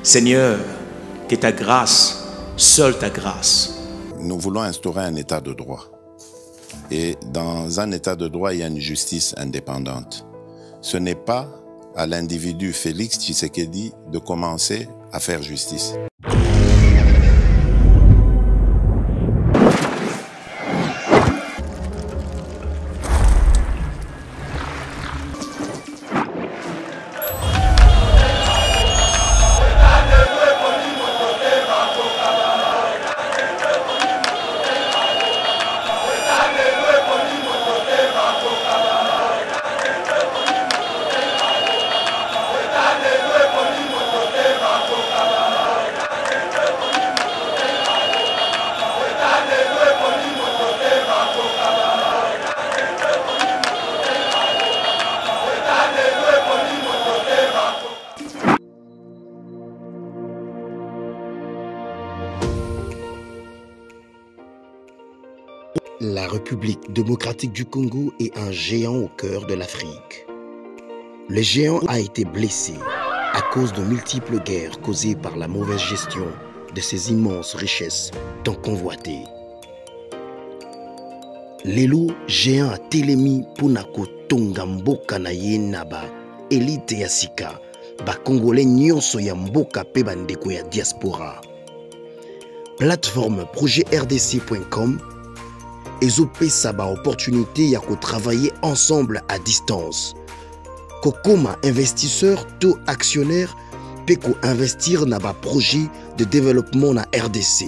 Seigneur, que ta grâce, seule ta grâce. Nous voulons instaurer un état de droit. Et dans un état de droit, il y a une justice indépendante. Ce n'est pas à l'individu Félix Tshisekedi de commencer à faire justice. La République démocratique du Congo est un géant au cœur de l'Afrique. Le géant a été blessé à cause de multiples guerres causées par la mauvaise gestion de ses immenses richesses tant convoitées. Lelo géant a telemi punako tonga mboka na ye naba élite ya sika ba congolais nyonso ya mboka pe bandeko ya diaspora. Plateforme projetrdc.com ezopesa ba opportunité ya ko travailler ensemble à distance. Kokoma investisseur to actionnaire pe ko investir na ba projet de développement na RDC.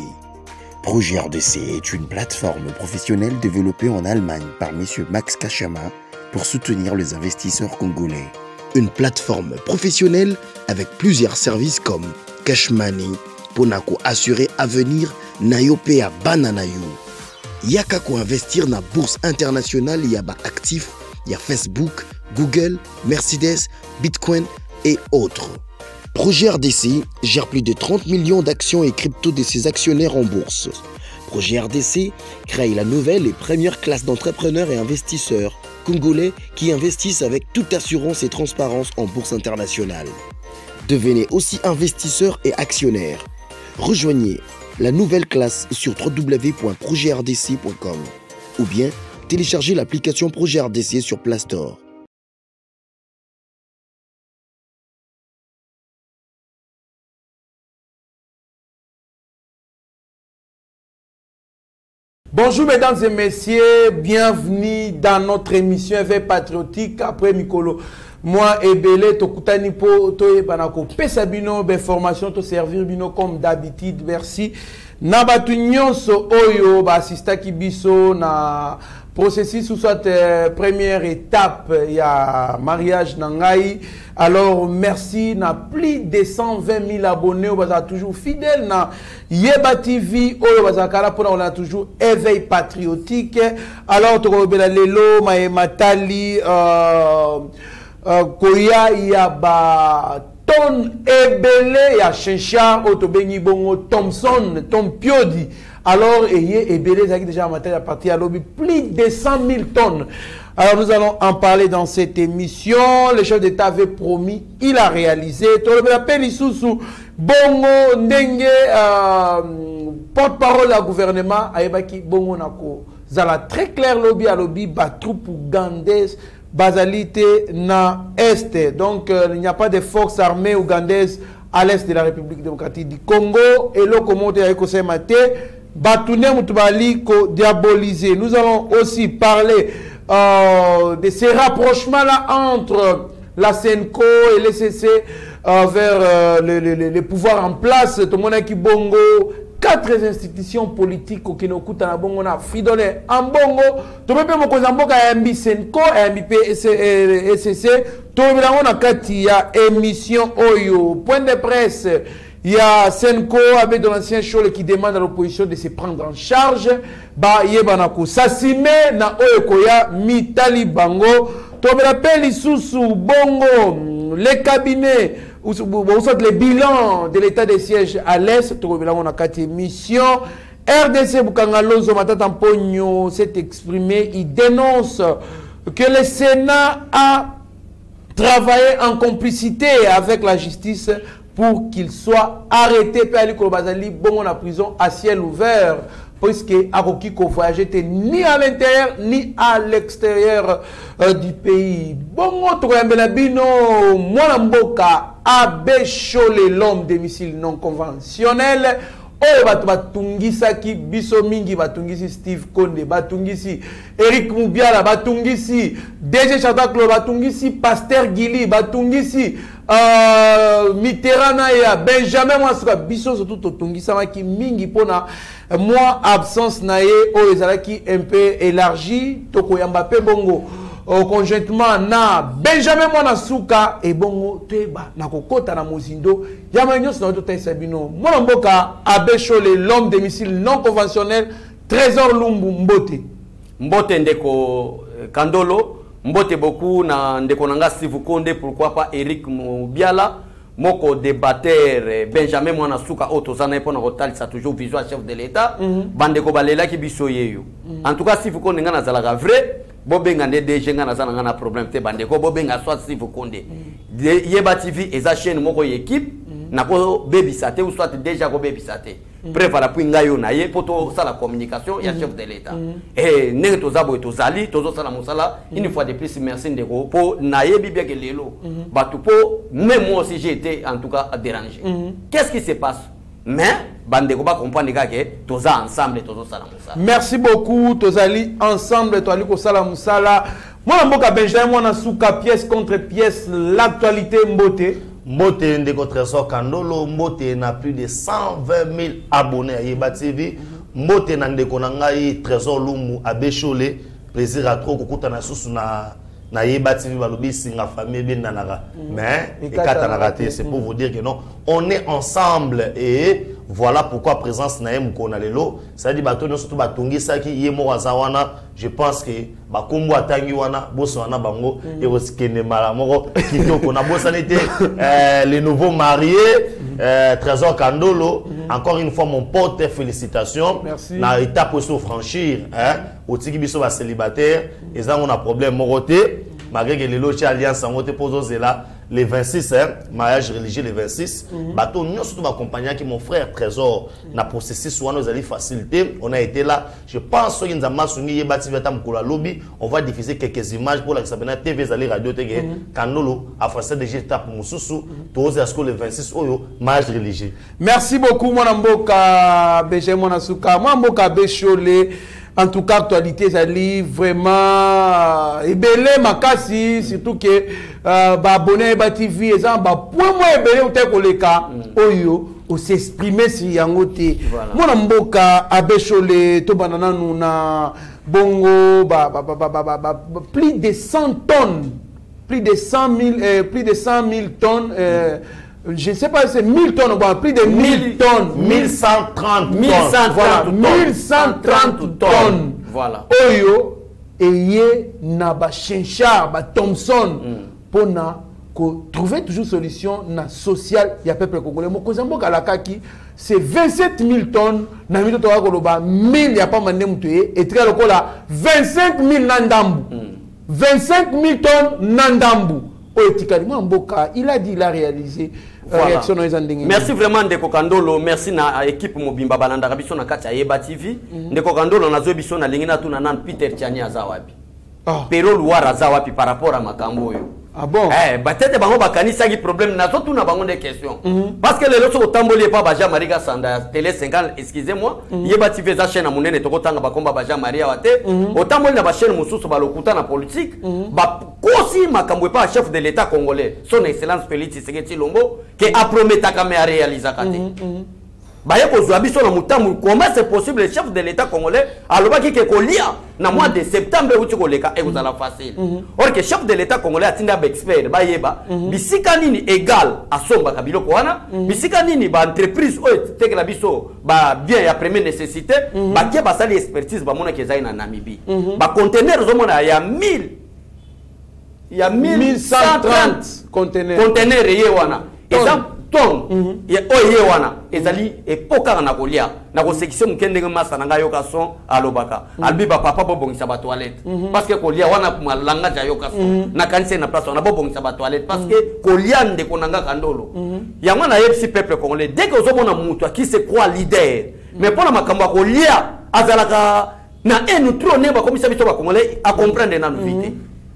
Projet RDC est une plateforme professionnelle développée en Allemagne par M. Max Kachama pour soutenir les investisseurs congolais. Une plateforme professionnelle avec plusieurs services comme Cash Money, Ponako assurer avenir Nayope à Bananayo. Yaka ko investir na bourse internationale yaba actifs, ya Facebook, Google, Mercedes, Bitcoin et autres. Projet RDC gère plus de 30 millions d'actions et crypto de ses actionnaires en bourse. Projet RDC crée la nouvelle et première classe d'entrepreneurs et investisseurs congolais qui investissent avec toute assurance et transparence en bourse internationale. Devenez aussi investisseur et actionnaire. Rejoignez la nouvelle classe sur www.projetrdc.com ou bien téléchargez l'application Projet RDC sur Play Store. Bonjour mesdames et messieurs, bienvenue dans notre émission Éveil patriotique après Mikolo. Moi et Belé, Tokutani po toye banako pesa bino be formation to servir bino comme d'habitude. Merci. Na batu nyonso oyo ba assista kibiso na processus ou soit première étape ya mariage nangai. Alors merci, na plus de 120 000 abonnés, on va toujours fidèle na Yeba TV, on a toujours éveil patriotique. Alors tu vois lelo matali koya yaba ton ebele ya chencha otobengi bongo Thompson Tom Piodi. Alors ebele zaki déjà matali à partir à lobby plus de 100 000 tonnes. Alors nous allons en parler dans cette émission. Le chef d'État avait promis, il a réalisé. Bongo Ndenge, porte-parole du gouvernement, Aebaki Bongo Nako. Zala très clair lobby à lobby, batroupe ougandaises, basalité na Est. Donc il n'y a pas de forces armées ougandaises à l'Est de la République démocratique du Congo. Et le commandant Aïkosé Maté, Batouné Moutouali ko diabolisé. Nous allons aussi parler de ces rapprochements-là entre la CENCO et l'ECC vers les pouvoirs en place. Tout le monde qui bongo, 4 institutions politiques qui nous coûtent en bongo, na fidolé en bongo. Tout le monde qui bongo a MB CENCO, MB ECC. Tout le monde a kati ya émission Oyo. Point de presse. Il y a Senko avec de l'ancien Chole qui demande à l'opposition de se prendre en charge. Ba yebanako sasime na oyokoya mitali bango. To me rappelle isusu bongo les cabinets ou soit les bilans de l'état des sièges à l'est. To me on a 4 émissions. RDC Bukangalozo Matata Mpogno s'est exprimé. Il dénonce que le Sénat a travaillé en complicité avec la justice pour qu'il soit arrêté pe ali ko bazali bongo na prison à ciel ouvert puisque akoki ko voyager ni à l'intérieur ni à l'extérieur du pays. Bongo to yambela bino mwana mboka Abbé Cholé, l'homme des missiles non conventionnels. Oh, batungisaki biso mingi batungisi Steve Konde, batungisi Eric Mubiala, batungisi DG Chataklo, batungisi Pasteur Gili, batungisi Mitterrand ya Benjamin Mwasuka, biso surtout totungisa maki mingi pona moi absence nae o ezalaki un peu élargi toko yamba pe bongo conjointement na Benjamin Mwanasuka et bongo teba na kokota na mozindo ya manyoso na tota sabino mwana mboka Abbé Cholé, l'homme des missiles non conventionnels, Trésor Lumbu Mbote ndeko Kandolo mbote beaucoup na ndeko nanga Steve Konde, pourquoi pas Eric Mubiala moko débatteur Benjamin Mwanasuka otozana epona rotal ça toujours visuel chef de l'état bandeko balela ki biso yeyo en tout cas Steve Konde ngana zalaka vrai bobenga ne DG ngana zana ngana problème te bandeko bobenga soit Steve Konde Yeba TV eza chaîne moko équipe nako bebisate ou soit déjà ko bebisate bref ala pinga yo na ye poto ça la communication ya chef de l'état et ne tozabo tozali tozo sala musala une fois de plus merci ndeko po na ye bibia ke lelo batu po même moi aussi j'ai été en tout cas dérangé qu'est-ce qui se passe mais bandeko ba comprendre que toza ensemble tozo sala musala. Merci beaucoup tozali ensemble toali ko sala musala mwana mboka Benjamin Mwanasuka, pièce contre pièce, l'actualité Mbote. Mbote ndeko Trésor Kandolo, Mbote na plus de 120 000 abonnés à Yeba TV. Mbote na ndeko na ngai Trésor Lumbu Abbé Cholé, plaisir à trop kokuta na susu na Yeba TV balobi singa famille bien nanaka. Mais ekata na raté, c'est pour vous dire que non, on est ensemble et voilà pourquoi présence na yem ko na lelo, ça dit bato no surtout batongi saki yemo wazawana, je pense que ba kombo atangi wana boso wana bango et oskene mala moko kitoko na bosa nete les nouveaux mariés Trésor Kandolo, encore une fois mon pote, félicitations. Merci. Na étape aussi franchir hein, au tiki biso ba célibataire, et ça on a problème moroté malgré que les loges alliance en côté pose là les 26 hein, mariage religieux les 26 bateau nous surtout m'accompagner qui mon frère Trésor na processus soit nous allons faciliter on a été là je pense que nous avons soumis Yeba TV tamkola lobby on va diffuser quelques images pour la Sabina TV zali radio tege Kandolo a français de étape mususu tous à ce que le 26 oyo mariage religieux. Merci beaucoup mon mboka Benjamin Mwanasuka mon mboka Abbé Cholé. En tout cas, actualité, ça lit vraiment ébélé makasi, surtout que abonné Yeba TV, et ça, point moins ébélé ou tel que les cas, oyo, ou s'exprimer si yangote. Mon mboka Abbé Cholé, to banana nous na bongo, plus de 100 tonnes, plus de 100 000 tonnes. Je ne sais pas, c'est 1000 tonnes, plus de 1000 tonnes. 1130 tonnes. 1130 tonnes. Voilà. Oyo, eye, naba, Chenchard, ba Thompson, pour trouver toujours solution na social, il y a peuple congolais. Mon cousin Bokalakaki, c'est 27 000 tonnes, na mito toa koloba, 1000, il n'y a pas mandé moutué, et très local, 25 000 nandambu. 25 000 tonnes nandambu. Il a dit, il a réalisé. Voilà. Merci vraiment Ndeko Kandolo, merci na équipe Mobimba Balanda Rabiso na kati ya Yeba TV. Ndeko Kandolo na zo biso na lingina tu na nan Peter Tiani azawapi. Pero Luara azawapi par rapport à makambo yo. Ah bon? Peut-être bango bakanisa ki problème na zo tu na bango des questions. Parce que les autres au tamboli pas Baja Mariga Sanda télé 50 excusez-moi. Yeba TV za chaîne munene to kotanga bakomba Baja Maria wate. Au tamboli na ba chaîne mususu balokuta na politique. Ba kosi makambo pas chef de l'état congolais. Son excellence Félix Tshisekedi Tshilombo qui a promis à réaliser kate. Baye ko biso na mutamu comment c'est possible le chef de l'état congolais alobaki ke kolia na mois de septembre uti koleka e kozala facile. Or que chef de l'état congolais atinda ba expert bayeba bisika nini égal asomba kabiloko wana bisika nini ba entreprise o tekela biso ba bien ya première nécessité ba ke ba sali expertise ba mona ke zaina Namibie ba conteneur zo mona ya 1000 il y a 1130 conteneurs ye wana et ça ton ye wana ezali epoka na kolia na kosekise mukende masa na yoka son alobaka albiba papa bobongisa ba toilette parce que kolia wana malanga ja yoka son na kanise na place na bobongisa ba toilette parce que kolia nde konanga kandolo yango na yepsi peuple congolais dès que ozomona mutu qui se croit leader mais pour la makambo kolia azalaka na enu trop neba komisa biso ba congolais à comprendre na vite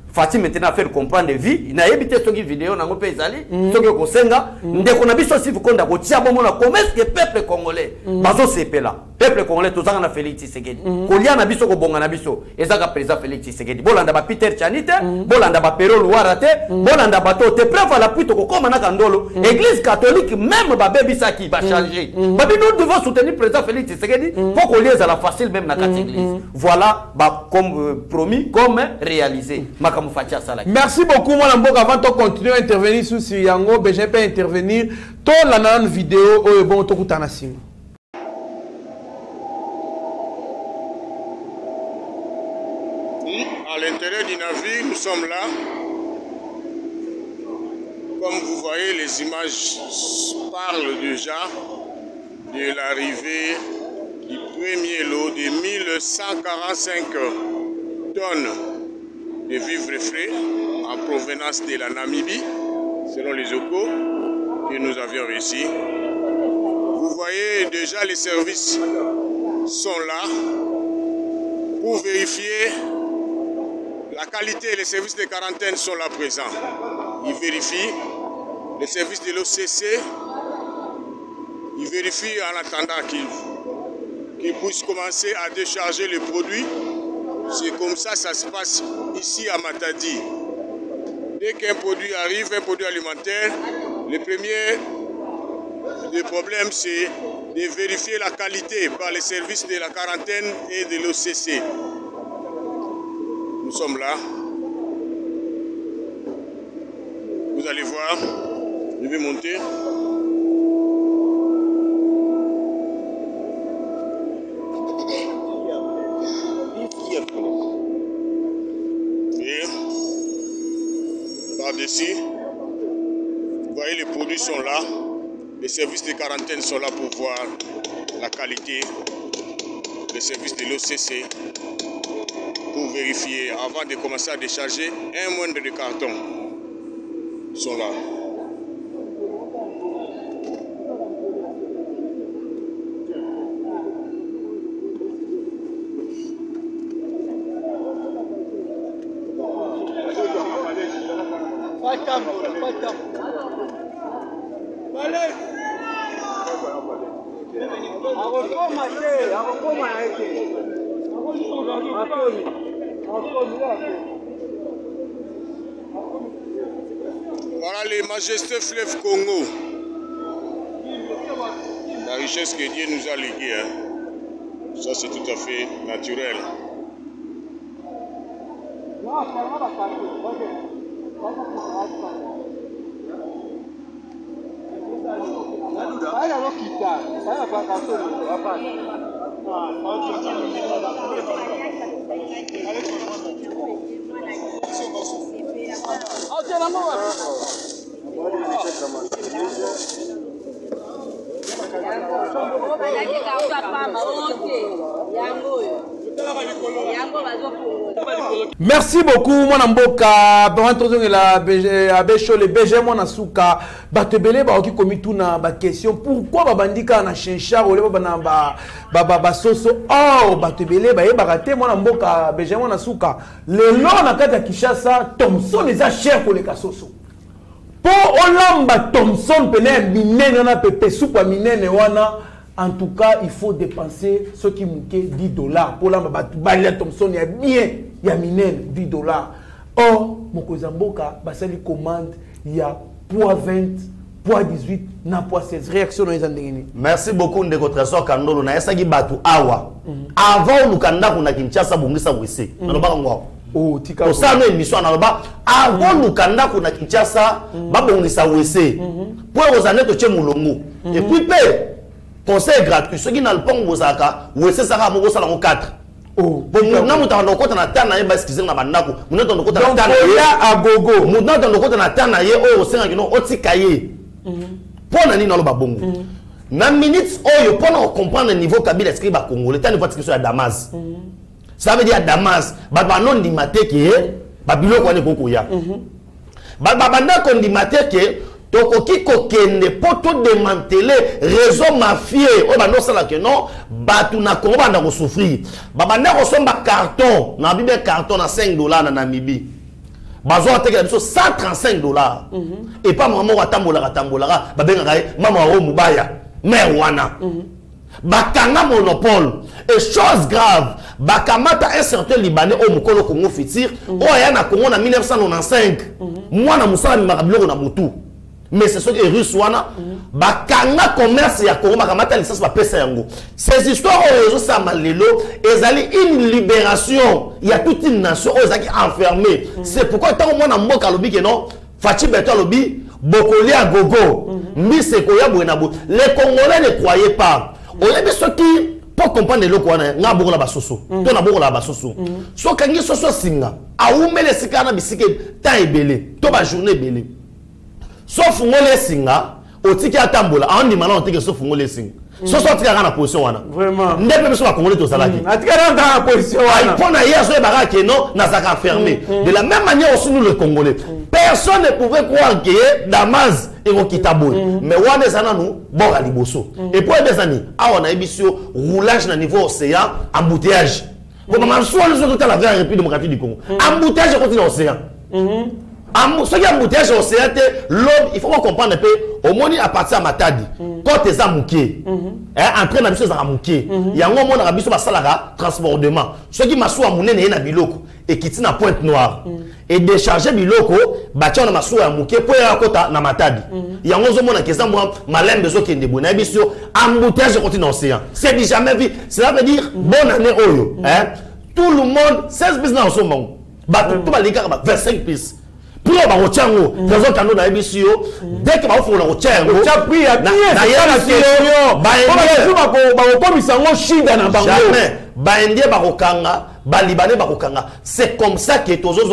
Fatih maintenant faire comprendre vie na éviter ce qui vidéo na ngope ezali ce que kosenga ndeko na biso si konda ko tia bomo na commerce que peuple congolais bazo sepela peuple congolais tozanga na Félix Tshisekedi kolia na biso ko bonga na biso ezaka président Félix Tshisekedi bolanda ba Peter Chanite bolanda ba Pero Luarate bolanda ba to te preuve la puito ko koma na kandolo église catholique même ba bebisaki ba changer ba nous devons soutenir président Félix Tshisekedi pour kolia za la facile même na quatre église voilà ba comme promis comme réalisé. Merci beaucoup, moi, avant de continuer à intervenir sur Yango, je peux intervenir. Tout la vidéo, bon, tout le À l'intérieur du navire, nous sommes là. Comme vous voyez, les images parlent déjà de l'arrivée du premier lot de 1145 tonnes de vivres frais en provenance de la Namibie, selon les échos que nous avions réussi. Vous voyez déjà les services sont là pour vérifier la qualité. Les services de quarantaine sont là présents. Ils vérifient les services de l'OCC. Ils vérifient en attendant qu'ils puissent commencer à décharger les produits. C'est comme ça que ça se passe ici à Matadi. Dès qu'un produit arrive, un produit alimentaire, le premier problème, c'est de vérifier la qualité par les services de la quarantaine et de l'OCC. Nous sommes là. Vous allez voir, je vais monter. Et par-dessus, vous voyez les produits sont là, les services de quarantaine sont là pour voir la qualité, les services de l'OCC pour vérifier avant de commencer à décharger un moindre de carton. Ils sont là. Voilà les majestés fleuves Congo. La richesse que Dieu nous a léguée. Hein. Ça c'est tout à fait naturel. Merci beaucoup, mon amboka. Le BG, mon asuka. Batebele, qui commis tout na ba question. Pourquoi babandika na chinchar ou le ba soso? Oh, batebele, barate, mon amboka, BG, mon asuka. Le long na kata Kishasa, Thompson les a cher pour les kasoso. Pour Olamba Thompson, pene minene na pepe soupa minene wana. En tout cas, il faut dépenser ce qui manque $10. Pour l'amba Thompson, il y a bien, il y a minen $10. Or, Mokozamboka, basali commande, il y a poids 20, poids 18, na poids 16. Réaction dans les andengini. Merci beaucoup Ndeko Trésor Kandolo na esagi batu awa. Avant Lukanda kuna Kinshasa bongisa wese. Naloba ngwa. Oh, tika. To sa no émission naloba avant Lukanda kuna Kinshasa ba bongisa wese. Pour ozane to che mulongo. Et puis pe conseil gratuit. Ceux qui n'ont pas bozaka wese saka moko sala 4. Oh, bon, nous avons côté na tana yeba skizer na bandako. Nous avons côté na tana ya agogo. Nous avons côté na tana ye o senga kino otikaye. Pour nani na lo babongo. na minute oyo pour comprendre le niveau Kabila est-ce qu'il va congolais tant de fois que sur Damas ça veut dire Damas ba non di maté que ba biloko ne kokoya ba banda ko di maté que tokoki kokende poto démanteler réseau mafieux o ba non sala que non ba tu na Congo banda ko souffrir ba banda ko somba carton na bibe carton na $5 na Namibie bazo ateka biso $135 et pas maman watambola ba benga mama o mubaya mais wana bakanga monopole et chose grave bakamata un certain libanais au mukolo Congo fitir o ya na Congo na 1995 mwana musala makabiloko na mutu mais c'est ce que russe wana bakanga commerce ya Congo bakamata licence ba pesa yango ces histoires au réseau ça malelo ezali une libération il y a toute une nation ezaki enfermée c'est pourquoi tant mwana mboka lobi que non Fachi Beto lobi Bokoli à gogo, les Congolais ne croyaient pas. On y a ceux qui, pour comprendre le quoi, n'a pas la basoso. Tu n'as pas la basoso. So quand ils sont singa, a où met les sikana bisike temps est belé, toute la journée belé. Sauf les singa, au ticket à tambola, on dit maintenant on dit que sauf les singa. So so tika na position wana. Vraiment. Ndebe biso ba Congolais to salaki. Atika na position wana. Pona hier so baraka non, na zaka fermé. De la même manière aussi nous les Congolais. Personne ne pouvait croire que Damas et Okitaboy. Mais wana sana nous bora liboso. Et pour des années, on a ebisio roulage na niveau océan, embouteillage. Comme on soit les autres la République démocratique du Congo. Embouteillage continue l'océan. Ce qui est embouteillage au CRT, l'homme, il faut qu'on comprenne un peu, au moins à partir de Matadi, quand tu es à Mouké, en train de à Mouké, il y a un moment où on a transportement. Ce qui m'a souvent mouné n'est pas biloko et qui tient à Pointe Noire. Et décharger biloko, bâtir on a souvent à Mouké pour y aller à côté de Matadi. Il y a un moment où on a malin besoin qu'il y ait des bonnes émissions, embouteillage continue l'océan. C'est jamais vu. Cela veut dire bonne année Oyo. Tout le monde, 16 business en ce moment. Tout le monde, 25 pistes. Pour le Barochango, raison cano na émission, dès que vous le Barochango, pris à la c'est comme ça que tous les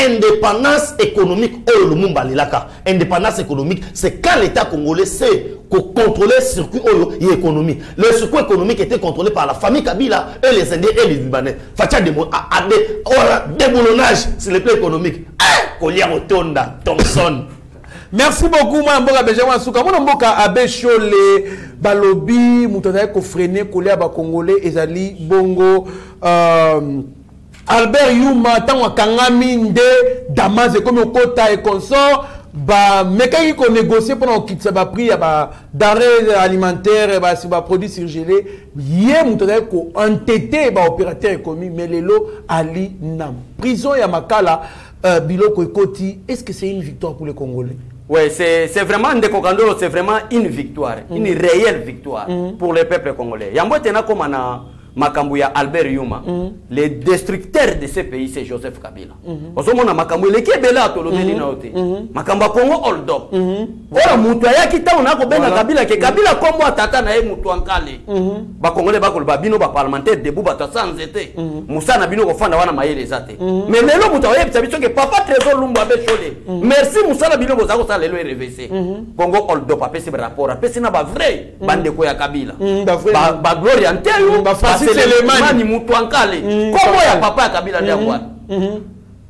indépendance économique au Lumumba Lilaka. Indépendance économique, c'est quand l'État congolais sait contrôler le circuit et l'économie. Le circuit économique était contrôlé par la famille Kabila et les Indiens et les Libanais. Fatia déboulonnage sur le plan économique. Kolia Rotonda, Thompson. Merci beaucoup, Mboka Benjamin Souka. Mboka Abechole, Balobi, Moutadaye Kofrene, Kolia Bakongolais, Ezali, Bongo, Albert Yuma, Tanwa Kangami, Nde, Damas, et comme Kota et consort, mais quand on négocie pendant qu'il s'est pris d'arrêt alimentaire, si produits surgelés, hier, Moutadaye ko entêté, opérateur économique, mais les lots, Ali Nam. Prison Yamakala. Biloko Ekoti, est-ce que c'est une victoire pour les Congolais? Oui, c'est vraiment c'est vraiment une victoire, une réelle victoire pour le peuple congolais. Yambo tena comme Makambuya Albert Yuma, le destructeur de ce pays, c'est Joseph Kabila. Parce que Makambuya, le Kébéla, tout le monde, Makamba Congo hold up. Voilà, Moutouaya qui t'a on a Kabila, Kabila, Kabila comme moi, Tata Nae Moutouankale. Congolais, Babino, parlementaire, debout, sans été. Moussa Nabino, Fanda, Wana Maye les athées. Mais Mélo Moutouaya, ça veut dire que Papa Trésor Lumba Bécholé. Merci Moussa Nabino, vous avez ça, le RVC. Congo hold up, après ce rapport, après c'est pas vrai, bande Koya Kabila. Ba Gloria Antero, c'est le mani Moutouankale. Comment ya papa ya Kabila Diakwa?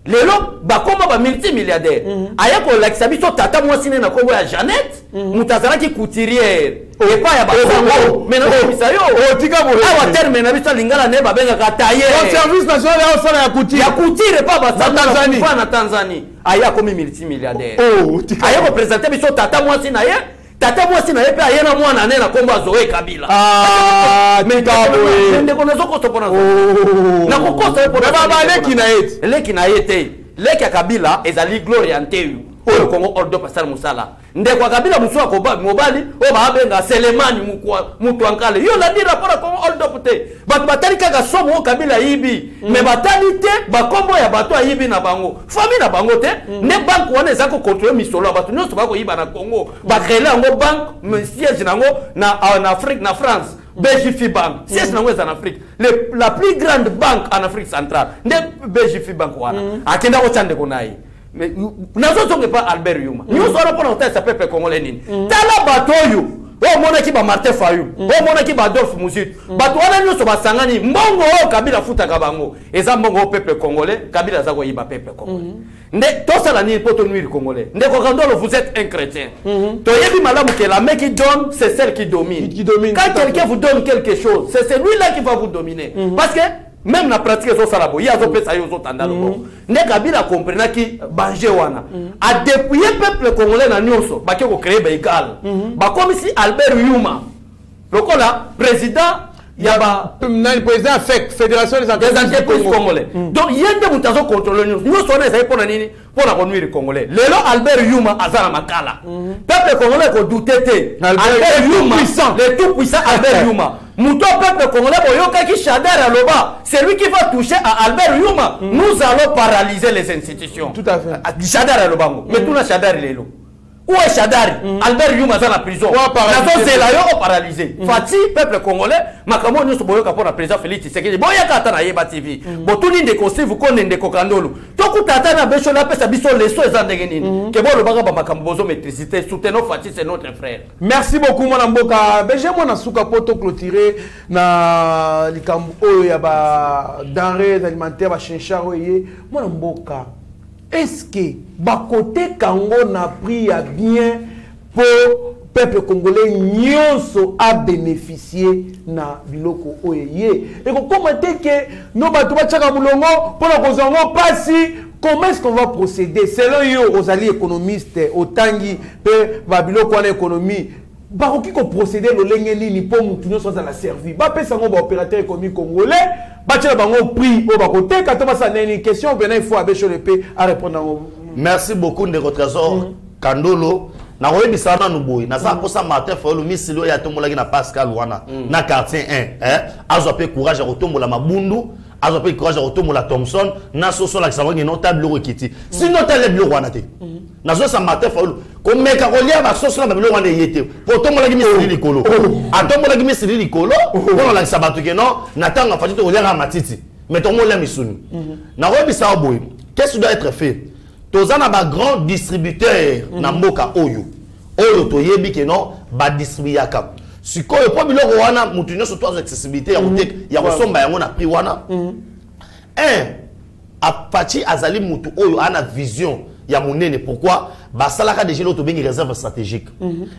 Lelo bakoma ba multimilliardaire. Ayako lakisabiso tata mwasine na Kongo ya Jeannette, mutazala ki couturière. Et pas ya bakongo. Mais non komisa yo. Otika bo. Awa terme na biso lingala ne babenga ka tailleur. Au service national ya osala ya couture. Ya couture pas ba Tanzanie. Pas na Tanzanie. Ayako multimilliardaire. Oh, ayako présenter biso tata mwasine na ye. Tata moi si na yepe ayena mwana nena komba Zoé Kabila. Ah, mais kabwe. Ndeko nazoko topona. Na kokosa po na baba leki na yete. Leki na yete. Leki ya Kabila ezali Gloria Nteu. Oyo Kongo ordo pasal musala. Ndeko Kabila muswa ko mobali o ba benga Selemani Moutouankale. Yo la di rapport Kongo ordo pote. Batu batali kaka somo Kabila yibi. Mais batali te ba kombo ya bato yibi na bango. Famille na bango te. Ne banque wana ezako contrôler misolo batu nyonso bako yiba na Congo. Ba créer ngo banque siège nango na en Afrique na France. BGF Bank, siège nango en Afrique. La plus grande banque en Afrique centrale. Ne BGF Bank wana. Akenda ko tande konai. Mais nous sommes pas Albert Yuma. Nous sommes pas dans ce peuple congolais. Tala batoyo. o mona ki ba Martin Fayulu o mona ki ba Adolphe Muzitu bato wana nyonso basangani mbongo o Kabila futaka bango eza mbongo au peuple congolais Kabila za ko yiba peuple congolais nde tosala nini po to nuire congolais nde ko Kandolo vous êtes un chrétien to yebi malamu que la main qui donne c'est celle qui domine quand quelqu'un vous donne quelque chose c'est celui-là qui va vous dominer parce que même la pratique so salabo ya zo pesa yo zo tandalo bon ne Kabila comprena ki banje wana a dépouiller peuple congolais na nyonso ba ke ko créer ba égal ba comme si Albert Yuma lokola président ya ba président FEC fédération des entreprises congolais donc yende mutazo contrôler nyonso na ça pour nini pour la conduire congolais lelo Albert Yuma azana makala peuple congolais ko douter Albert Yuma le tout puissant Albert Yuma Mouton peuple congolais, qui Chadar à Loba, c'est lui qui va toucher à Albert Yuma. Nous allons paralyser les institutions. Tout à fait. Chadar à Loba. Mais tout le Chadar il est là. Où est Chadar? Albert Yuma dans la prison. C'est là où paralysé. Fati, peuple congolais, Makamo nous sommes pour la président Félix Tshisekedi. Bon, il y a Katana Yeba TV. Bon, tout le monde est conseillé, vous connaissez des Kokandolo. Tout le monde a besoin de faire des choses, les choses en dégaine. Que bon, le baga Makambozo maîtrisité, soutenons Fati, c'est notre frère. Merci beaucoup, mon amboka. J'ai mon asuka poto clôturé na likambo ya ba denrées alimentaires ba chincharo yé. Mon amboka. Est-ce que Bakote Kango n'a pris à bien pour le peuple congolais nyonso a bénéficié na biloko oyeye et qu'on commenter que nos batouba tchaka moulongo pour la kozongo pasi comment est-ce qu'on va procéder selon yo aux alliés économistes au tangi pe ba biloko en économie baroki ko procéder le lenge nini pour mutu nyonso za la servi ba pesa ngo ba opérateur économique congolais batia bango prix au bakote quand on va s'en une question bien il faut abecho le paix à répondre. Merci beaucoup de votre trésor Kandolo na oyebi sana nuboy na sa posa Martin Fayulu misilo ya tombola na Pascal wana na quartier 1 azo pe courage à tombola mabundu azo pe courage à tombola Thompson na soso la savangi notable bureau kiti si notable bureau wana te na zo sa Martin Fayulu comme meka kolia ba soso na bureau wana yete po tombola misili likolo a tombola misili likolo on la sabatu ke non na tanga fati to kolia matiti mais tomola misuni na oyebi sa boy qu'est-ce qui doit être fait? Tozana ba grand distributeur na mboka oyo toyebi ke non ba distribuer kam sikoyo po biloko wana mutu nyonso to accessibilité ya kotek ya kosomba yango na prix wana apati azali mutu oyo ana vision ya monene pourquoi ba salaka déjà l'auto bengi réserve stratégique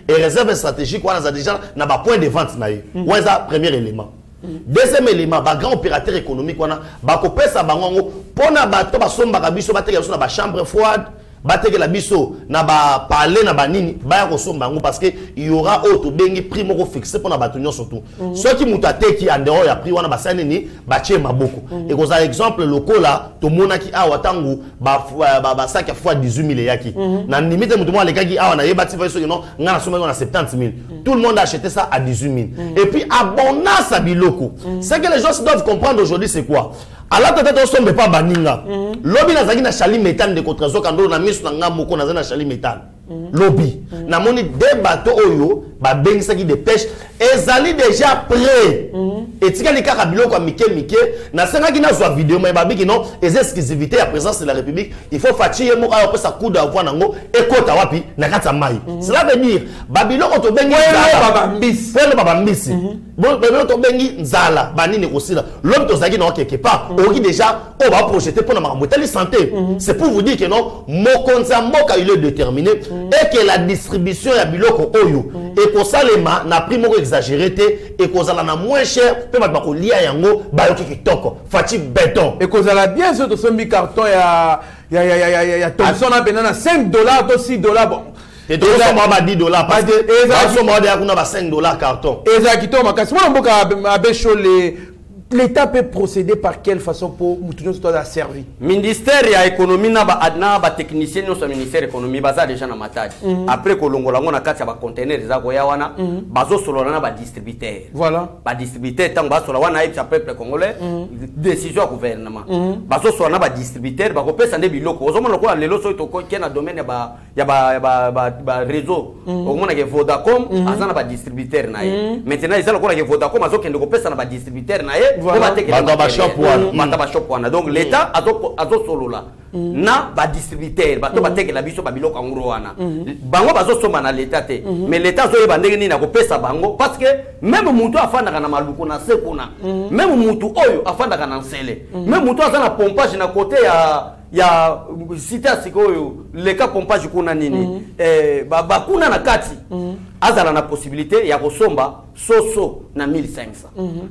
et réserve stratégique wana za déjà na ba point de vente na ye waza premier élément. Deuxième élément, ba grand opérateur économique wana ba ko pesa bango pona ba to ba somba ka biso ba teke na ba chambre froide ba teke la biso na ba palais na ba nini ba ko somba ngo parce que il y aura auto bengi prix moko fixé pona ba tunyo surtout ceux qui mutate qui en dehors ya prix wana ba sani ni ba tie maboko et ko za exemple lokola to monaki awa tangu ba sac fois 18000 yaki na limite mutu mo alekaki awa na yeba ti fa so non ngana somba na 70000 tout le monde a acheté ça à 18000 et puis abondance à biloko ce que les gens doivent comprendre aujourd'hui c'est quoi alors peut-être on sombe pas baninga lobby na zaki na chali méthane de contre Kandolo na misu na ngamoko na zana chali méthane lobby na moni des bateaux oyo ba bengisaki de pêche ezali déjà prêt et tika li kaka biloko ya mike na senga ki na zwa vidéo mais babiki non les exclusivités à présence de la République il faut fatier mo ka pesa coup d'avoir nango ekota wapi na kata mai cela veut dire babiloko to bengi baba mbisi bon to bengi nzala banini kosila l'homme to zaki na quelque part oki déjà on va projeter pour na makambo tali santé c'est pour vous dire que non mokonza mboka il est déterminé et que la distribution ya biloko oyo et ko salema na prix moko exagéré et ko zala na moins cher pe ba ko lia yango ba yoki kitoko fati béton et ko zala bien sûr to sombi carton ya Thompson na benana $5 to $6 bon et donc ça m'a $10 parce que ça m'a dit qu'on a $5 carton exactement makasi mwana mboka abesho l'État peut procéder par quelle façon pour moutonner ce la servi? Ministère de l'économie na ba technicien no ministère de l'économie baza déjà na matadi. Après que longolango na kati ya ba conteneur za ko ya wana bazo solo na ba distributeur. Voilà. Ba distributeur tant ba solo wana et peuple congolais décision gouvernement. Bazo solo na ba distributeur ba ko pesa nde biloko. Ozomona ko lelo so to ko na domaine ya ba réseau. Omona ke Vodacom azana ba distributeur na ye. Maintenant ils allent ko na Vodacom azo kende ko pesa na ba distributeur na ye. voilà. Donc l'État a solo là. Na ba distributeur bato bateke la biso ba biloko nguro wana bango bazo somba na l'État te mais l'État zo yeba ndenge nini na kopesa bango parce que même mutu afanda kana maluko na sekuna même mutu oyo afanda kana nsele même mutu azana pompage na côté ya cité sikoyo le cas pompage kuna nini bakuna na kati azala na possibilité ya kosomba soso na 1500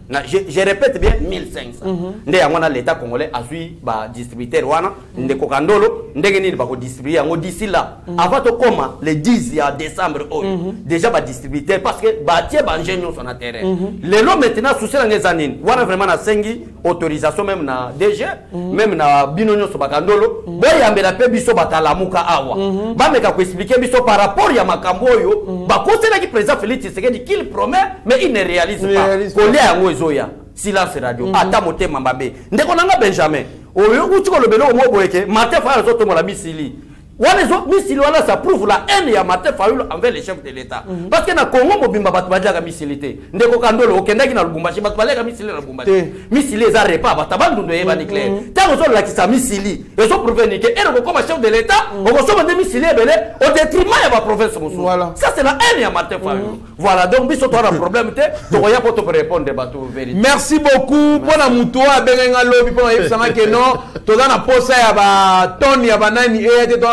na je répète bien 1500 nde yango na l'État congolais azui ba distributeur wana ndeko kandolo ndenge nini bako distribuer yango d'ici là avant to koma le 10 ya décembre oyo déjà ba distributeur parce que ba tie ba ingénieur sur na terrain lelo maintenant souci la ngezanini wana vraiment na sengi autorisation même na DG même na binonyo so bakandolo boyambela pe biso batalamuka awa bameka ko expliquer biso par rapport ya makambo oyo bakosela ki président Félix Tshisekedi qu'il promet mais il ne réalise pas kolia yango ezoya silence radio ata motema mbabe ndeko nanga Benjamin oyo utiko lobelo mo boyeke matin fa zo tomola misili wana zo misili wana ça prouve la haine ya Martin Fayulu envers les chefs de l'État parce que na Congo mobimba batu bajaka misilité ndeko kandolo okendaki na Lubumbashi batu baleka misili na Lubumbashi misili eza repa batabandu ndo yeba nucléaire tango zo la kisa misili ezo prouver que et comme chef de l'État on so bande misili ebele au détriment ya ba province mosu ça c'est la haine ya Martin Fayulu voilà donc biso to na problème te to ya poto pour répondre batu vérité merci beaucoup pona muto abenga lobi pona yebisanga que non to na posa ya ba toni ya banani et to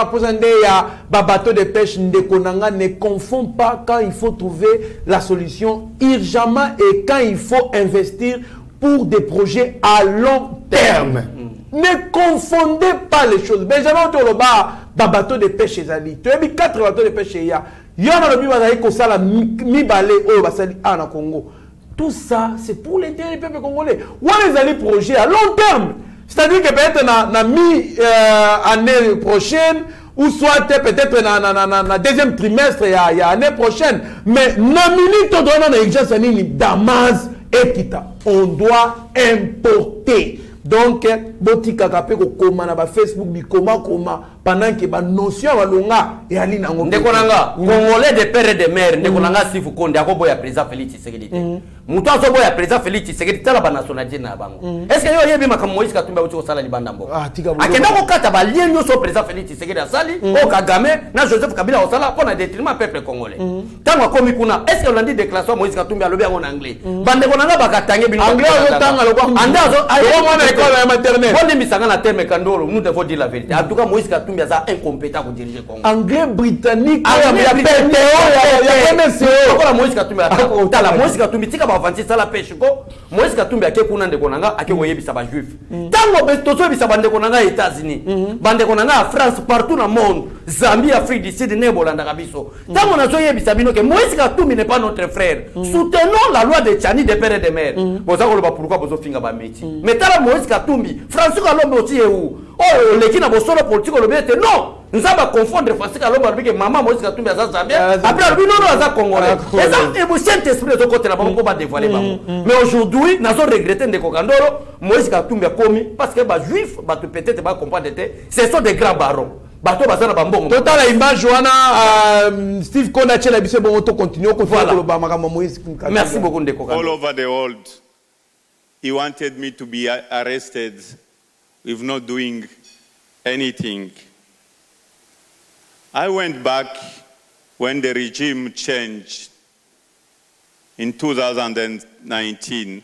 bateau de pêche Ndekonanga ne confond pas quand il faut trouver la solution urgemment et quand il faut investir pour des projets à long terme. Ne confondez pas les choses. Benjamin Toloba, bateau de pêche ezali. Tu as mis 4 bateaux de pêche il y a. Il y en a le bimazali kosala mi balé au basali à na Congo. Tout ça c'est pour l'intérêt du peuple congolais. Ou les projets à long terme. C'est-à-dire que peut-être na mi-année prochaine, ou soit peut-être na deuxième trimestre, il y a l'année prochaine. Mais na minute, on doit Damas et Kita. On doit importer. Donc, botika kape ko koma na ba Facebook bi koma pendant que ba notion wa longa et ali na ngombe. Ndekonanga, Congolais de père et de mère, ndekonanga si vous konde ako boya président Félix Tshisekedi. Muto azo boya président Félix Tshisekedi tala ba nationalité na bango. Est-ce que yo yebi makamo Moïse Katumbi uti ko sala libanda mbo? Akenda ko kata ba lien yo so président Félix Tshisekedi asali, o Kagame na Joseph Kabila osala pona détriment peuple congolais. Tango komi kuna, est-ce que on a dit déclaration Moïse Katumbi alobi en anglais? Bande konanga bakatange bino. Anglais yo tanga lo kwa. Andazo école maternelle. Bon misanga na terme Kandolo, nous devons dire la vérité. En tout cas Moïse Katumbi a incompétent pour diriger Congo. Anglais britannique, il y a PTO, il y a Moïse Katumbi la Moïse Katumbi tika ba avancer ça la pêche ko. Moïse Katumbi ake kuna ndeko nanga ake oyebisa ba juif. Tango bestoso bisa bande konanga États-Unis. Bande konanga France partout dans le monde. Zambie, Afrique du Sud, Nébolanda Kabiso. Tango na zoyebisa bino que Moïse Katumbi n'est pas notre frère. Soutenons la loi de Tchani de père et de mère. Boza ko ba pourquoi bozo finga ba métier. Mais tala Moïse Katumbi, François Kalombe aussi est où? Oh, les qui n'a pas solo politique le bien non. Nous allons confondre François Kalombe avec maman Moïse Katumbi à Zambie. Après lui non à Congolais. Et ça et vous saint esprit de côté là pour pas dévoiler maman. Mais aujourd'hui, nous avons regretté de Kokandoro, Moïse Katumbi a commis parce que bah juif, bah peut-être pas comprendre ce sont des grands barons. Total la image wana Steve Konache la bise bon auto continue Moïse. Merci beaucoup Ndeko. All over the world, he wanted me to be arrested with not doing anything. I went back when the regime changed in 2019.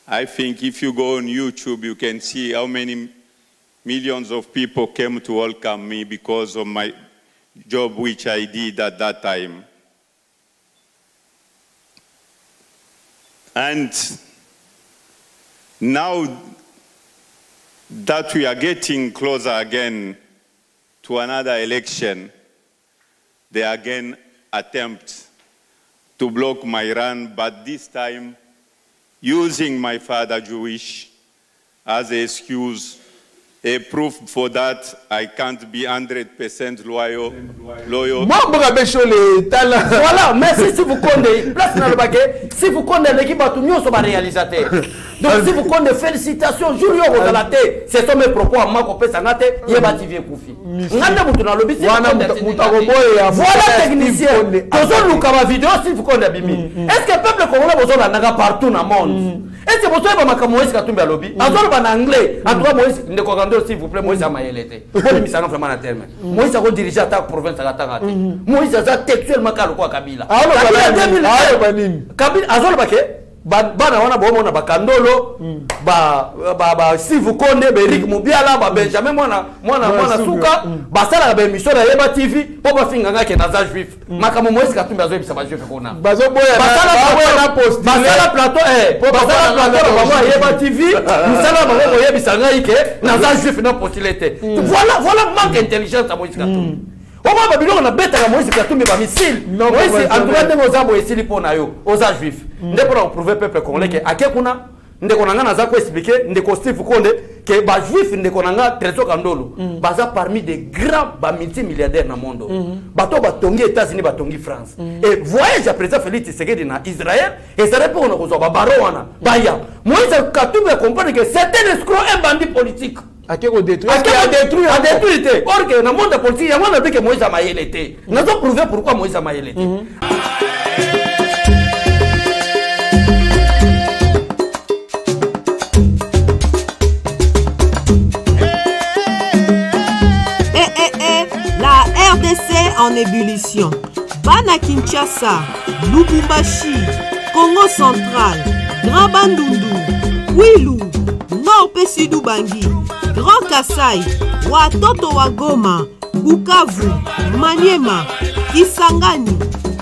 I think if you go on YouTube, you can see how many millions of people came to welcome me because of my job which I did at that time. And now that we are getting closer again to another election, they again attempt to block my run, but this time using my father Jewish as an excuse A proof for that, I can't be 100% loyal. Moi, Voilà, merci si vous connaissez. Place dans le baquet. Si vous connaissez l'équipe, tout le monde est réalisateur. Donc si vous connaissez, félicitations, Julio Rosalate. C'est ça mes propos à moi qu'on peut s'en aller. Il y a bâti Koufi. Voilà technicien. Toujours nous comme vidéo si vous connaissez Bimi. Est-ce que le peuple congolais a besoin d'un partout dans le monde? Est-ce que vous avez besoin de Moïse Katumbi à lobby? En anglais, en tout cas Moïse, ne comprendez s'il vous plaît, Moïse a maïlété. Moïse a vraiment un terme. Moïse a dirigé à ta province à la Tangate. Moïse a textuellement quoi Kabila. Kabila, Azol Baké. Bana wana bomo na bakandolo si vous connaissez Eric Mubiala Benjamin mwana suka basala ba émission na Yeba TV po ba finga ngake na za juif makamo Moïse Katumbi azo bisa ba juif kona basala plateau basala plateau ba Yeba TV musala ba yebisa ngaike na za juif na possibilité voilà manque intelligence à Moïse Katumbi. Comment Babylone na bête à Moïse Katumbi ba missile Moïse en tout cas ndeko za bo esili pona yo oza juif ndeko na prouver peuple congolais que akekuna ndeko nanga naza ko expliquer ndeko Steve Konde que ba juif ndeko nanga Trésor Kandolo baza parmi des grands ba multimilliardaires na monde bato batongi États-Unis batongi France et voyage à président Félix Tshisekedi na Israël et ça répond na ko ba baroana baya Moïse Katumbi comprendre que c'est un escroc un bandit politique. A qui détruit? A détruit. Or que dans le monde politique, il y a un que Moïse a maïlété. Nous avons prouvé pourquoi Moïse a maïlété. La RDC en ébullition. Bana Kinshasa, Lubumbashi, Congo central, Grand Bandundu, Kwilu, Nord Pessidou Bangui, Grand Kassai, Watoto wa Goma, Bukavu, Maniema, Kisangani,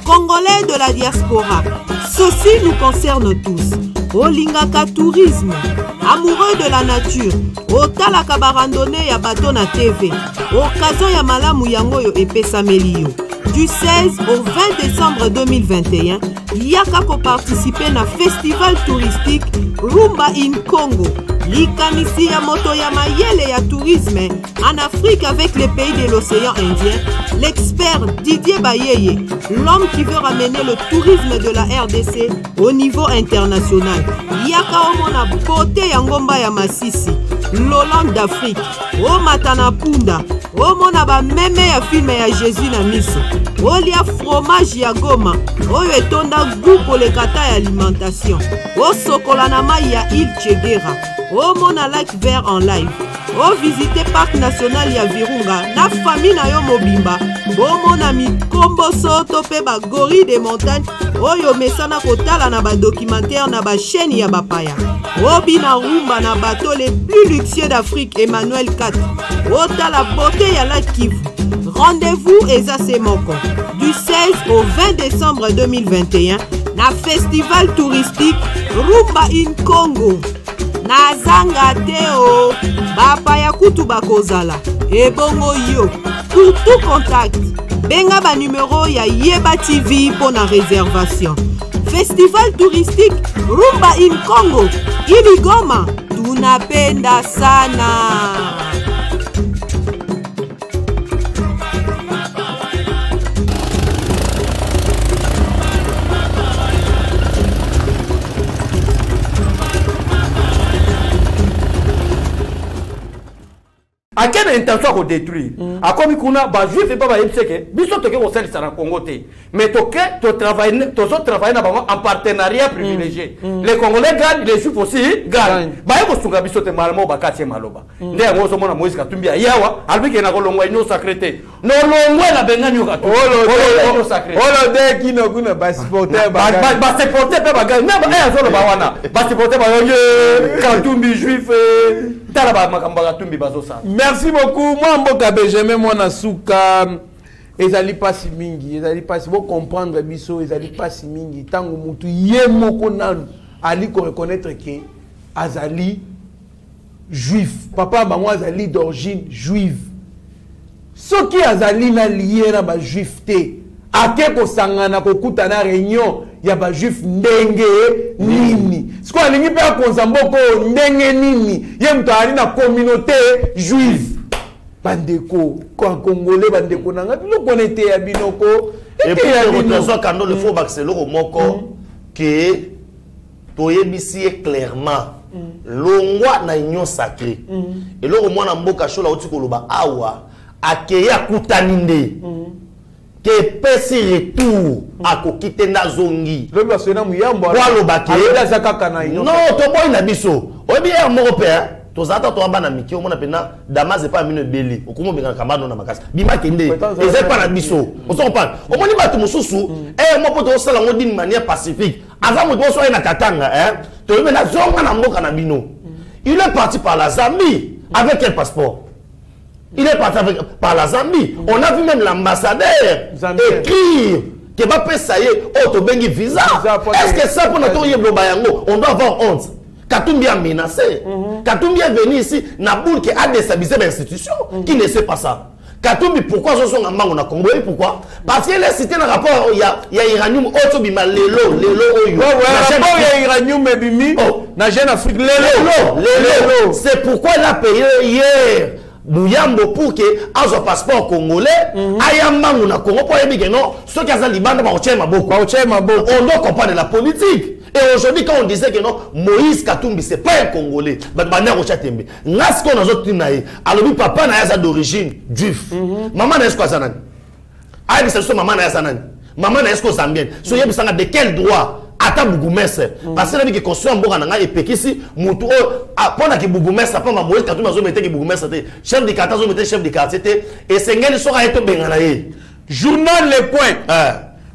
Congolais de la diaspora. Ceci nous concerne tous. Olingaka tourisme, amoureux de la nature, otalaka barandonné ya bato na TV, occasion ya malamu yango yo epesameli yo. Du 16 au 20 décembre 2021, yaka ko participer na festival touristique Rumba in Congo. Likanisi ya moto ya mayele ya tourisme en Afrique avec les pays de l'océan Indien, l'expert Didier Bayeye, l'homme qui veut ramener le tourisme de la RDC au niveau international. Yaka omona beauté ya ngomba ya Masisi, l'Hollande d'Afrique, o matana punda, omona ba meme ya film ya Jésus na miso, olia fromage ya Goma, oyo etonda goût pour les kata ya alimentation, o sokola na mai ya Il Chegera, o mona lac vert en live, o visiter parc national ya Virunga na famille na yo mobimba, o mona mikombo soto pe ba gorille de montagne oyo mesana kotala na ba documentaire na ba chaîne ya bapaya, o bina rumba na bateau les plus luxueux d'Afrique Emmanuel 4, o tala beauté ya lac Kivu. Rendez-vous eza semoko du 16 au 20 décembre 2021 na festival touristique Rumba in Congo. Nazanga teo bapaya kutu bakozala ebongo yo. Pour tout contact benga ba numéro ya Yeba TV pour la réservation. Festival touristique Rumba in Congo Ibigoma, tunapenda sana. À quelle intention qu'on détruit? À comme kuna ba juif et pas ba yebseke biso toke ko sel sana Congo te mais toke to travailler en partenariat privilégié. Les Congolais gagnent, les juifs aussi gagnent. Ba yebo sunga biso te malamo ba katie maloba nde ngo so mona Moïse Katumbi yawa albike na ko longwa ino sacré no longwa la benga nyoka to olo sacré olo de kino kuna ba supporter ba supporter pe ba gagne ba ya zo ba wana ba supporter ba yo Katumbi juif talaba makamba Katumbi bazo sa. Merci beaucoup. Moi, Mboka Benjamin, moi, Souka, ezali pasi mingi, ezali pasi. Vous comprendre, biso, ezali pasi mingi. Tango mutu yemoko nanu ali ko reconnaître que azali juif. Papa, bango azali d'origine juive. Ce qui azali na lié na ba juif te. Ake ko sangana ko kutana réunion ya ba juif ndenge nini. siko alingi pe akonza mboko ndenge nini ye mto ali na communauté juive bandeko kwa congolais bandeko nanga biloko nete ya binoko et puis le trésor kando le faut baxelo moko que toyebisi clairement longwa na union sacrée et le mwana mboka shola oti koloba awa akeya kutaninde que pesi retour akokite na zongi le basena muyambo waloba ke zakaka na union non to boy na biso obi ya moko pe tozata to abana miki omona pena Damas pas mine beli okumo benga kambano na makasi bima kende ezai pa na biso on s'en parle omoni batu mususu mo poto sala ngo d'une manière pacifique avant mo so na katanga to yeme na zonga na mboka na bino il est parti par la Zambie avec quel passeport? Il est parti par la Zambie. On a vu même l'ambassadeur écrire que va payer ça y est, auto bengi visa. Est-ce que ça pour notre yeblobayango, on doit avoir honte? Katumbi a menacé. Katumbi est venu ici, Naboul qui a déstabilisé l'institution, qui ne sait pas ça. Katumbi, pourquoi ce sont en manque na Congo? Pourquoi? Parce qu'il est cité dans le rapport, il y a Iranium, Oto Bima, Lelo, Oyo. Rapport, il y a Iranium, Bimi, na Jeune Afrique, Lelo. C'est pourquoi il a payé hier. Bouyambo pour que azo passeport congolais ayamba na Congo pour yebike non ceux qui ont libanda ba ochema boko on doit comprendre la politique et aujourd'hui quand on disait que non Moïse Katumbi c'est pas un congolais ba bana ko chatembe ngasko na zotu nae alobi papa na yaza d'origine juif maman na esko zanani ayi c'est maman na yaza nani maman na esko zambienne so yebisanga de quel droit ata bougumestre parce que que construire mboka nanga epekisi mutu apona ki bougumestre pa Moïse Katumbi zo mettre ki bougumestre te chef de quartier zo mettre chef de quartier te et sengeli soka eto bengana ye journal Le Point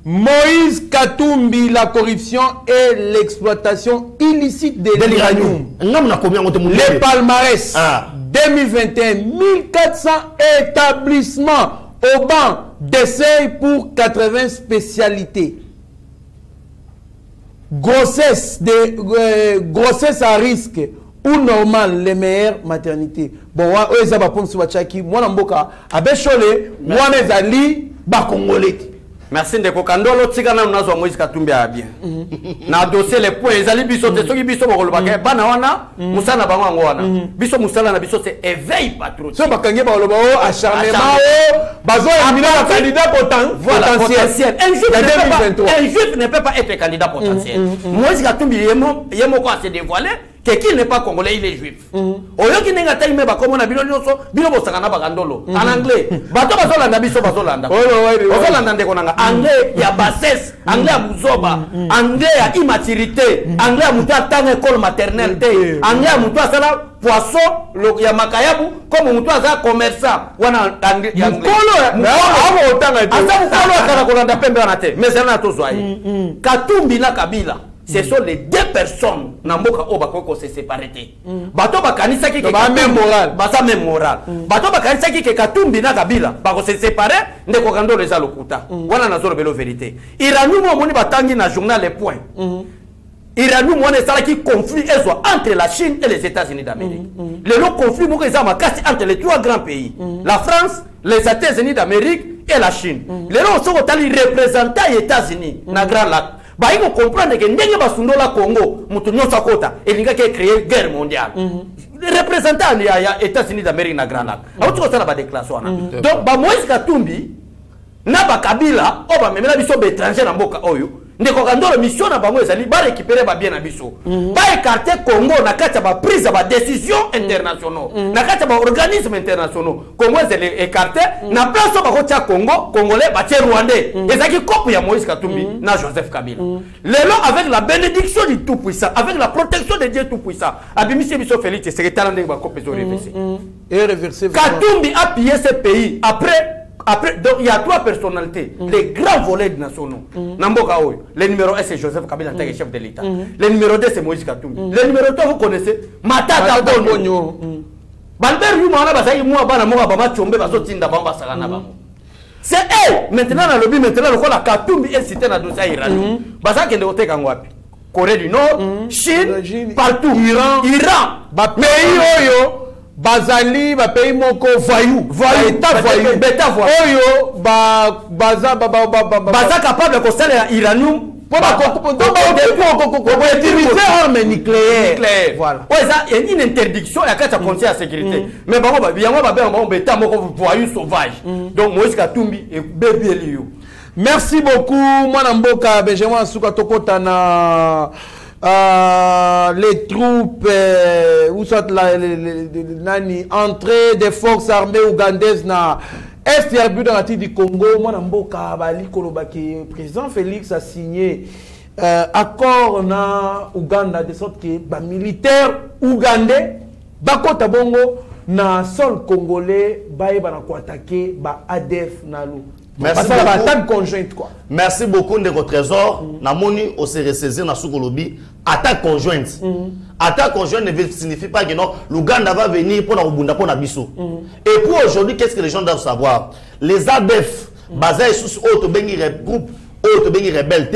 Moïse Katumbi, la corruption et l'exploitation illicite de l'uranium. Les palmarès 2021 1400 établissements au banc d'essai pour 80 spécialités. Grossesse à risque ou normal les meilleures maternités. Bon, eux ça va pour nous chaki moi namboka abechole moi nezali ba congolais. Merci ndeko Kandolo tika na nazo Moïse Katumbi a bien. Na dossier les points ezali biso te soki biso bokoloba ke bana wana musana bango ngo wana. Biso musala na biso c'est éveil patriotique. So bakange ba loba acharnement bazo éliminer un candidat potentiel. Un juif ne peut pas être candidat potentiel. Moïse Katumbi yemo quoi se dévoiler que qu'il n'est pas congolais, il est juif. Oyo ki nenga taime ba komo na bino nyonso bino bosaka ba Kandolo en anglais. Bato bazolanda biso bazolanda. Bazolanda ndeko nanga anglais ya bassesse, anglais ya buzoba, anglais ya immaturité, anglais ya mutu atanga école maternelle te, anglais ya mutu asala poisson ya makayabu comme mutu asala commerçant wana anglais ya mukolo abo otanga te. Asa mukolo akana kolanda pembe wana te. Mais c'est na tozwa yi. Katumbi na Kabila ce sont les deux personnes namboka obako se séparer. Bato bakanisa ki ba même moral, basa même moral. Bato bakanisa ki Katumbi na Kabila bako se séparer ndeko Kandolo eza lokuta. Wana nazolo belo vérité. Iranium moni batangi na journal Les Points. Iranium moni sala ki conflit entre la Chine et les États-Unis d'Amérique. Le conflit moko eza makasi entre les trois grands pays. La France, les États-Unis d'Amérique et la Chine. Le lo soko tali représentant les États-Unis na Grand Lac. Bah, il faut comprendre que ndenge basundola Congo, mutu nyonso kota, elinga ke créer guerre mondiale. Les représentants ya États-Unis d'Amérique na Grand Lac. Auto ko sala ba déclaration. Donc ba Moïse Katumbi na ba Kabila o ba memela biso étranger na mboka oyo. Ndeko Kandolo mission na bango ezali ba récupérer ba bien na biso. Ba écarter Congo na kati ba prise ba décision internationaux. Na kati ba organisme internationaux. Congo ezali écarter na place ba kotia Congo, Congolais ba tie Rwandais. Ezaki copie ya Moïse Katumbi na Joseph Kabila. Lelo avec la bénédiction du Tout-Puissant, avec la protection de Dieu Tout-Puissant. Abimisi biso Félix secrétaire ndenge ba copie zo reverser. Et reverser. Katumbi a pillé ce pays après, donc il y a trois personnalités, les grands volets nationaux. Namboka Oyo, le numéro 1 c'est Joseph Kabila, chef de l'État. Le numéro 2 c'est Moïse Katumbi. Le numéro 3 vous connaissez, Matata Bonyo. Balbert Yumana Basaï Moua Bana Moua Bama Tchombe Basotinda Bamba Salana Bamo. C'est elle, maintenant dans le lobby, maintenant le la Katumbi est cité dans le dossier iranien. Basa Kende Ote Kangwapi. Corée du Nord, Chine, partout. Iran, pays Oyo. Bazali ba pays moko voyou état voyou beta voyou oyo baza capable de constater iranium utiliser arme nucléaire. Voilà. Ouais, ça, il y a une interdiction, il y a qu'à conseil à sécurité. Mais bon, il y a un bêta, mon voyou sauvage. Donc, Moïse Katumbi et bébé Liu. Merci beaucoup, Mwana Mboka, Benjamin Souka Tokotana. Les troupes ou soit entrée des forces armées ougandaises na est dans la du Congo. Mwana Mboka bali kolobaki président Félix a signé accord na Ouganda de sorte que ba militaire ougandais bakota bongo na sol congolais baye bana ko attaquer ba ADF na lu. Merci beaucoup. Attaque conjointe quoi. Merci beaucoup de votre trésor. Namoni au saisir na sukolobi attaque conjointe. Attaque conjointe ne signifie pas que non l'Ouganda va venir pour na Ubunda pour na biso. Et pour aujourd'hui, qu'est-ce que les gens doivent savoir? Les ADF basés sur auto bengi groupe auto bengi rebelle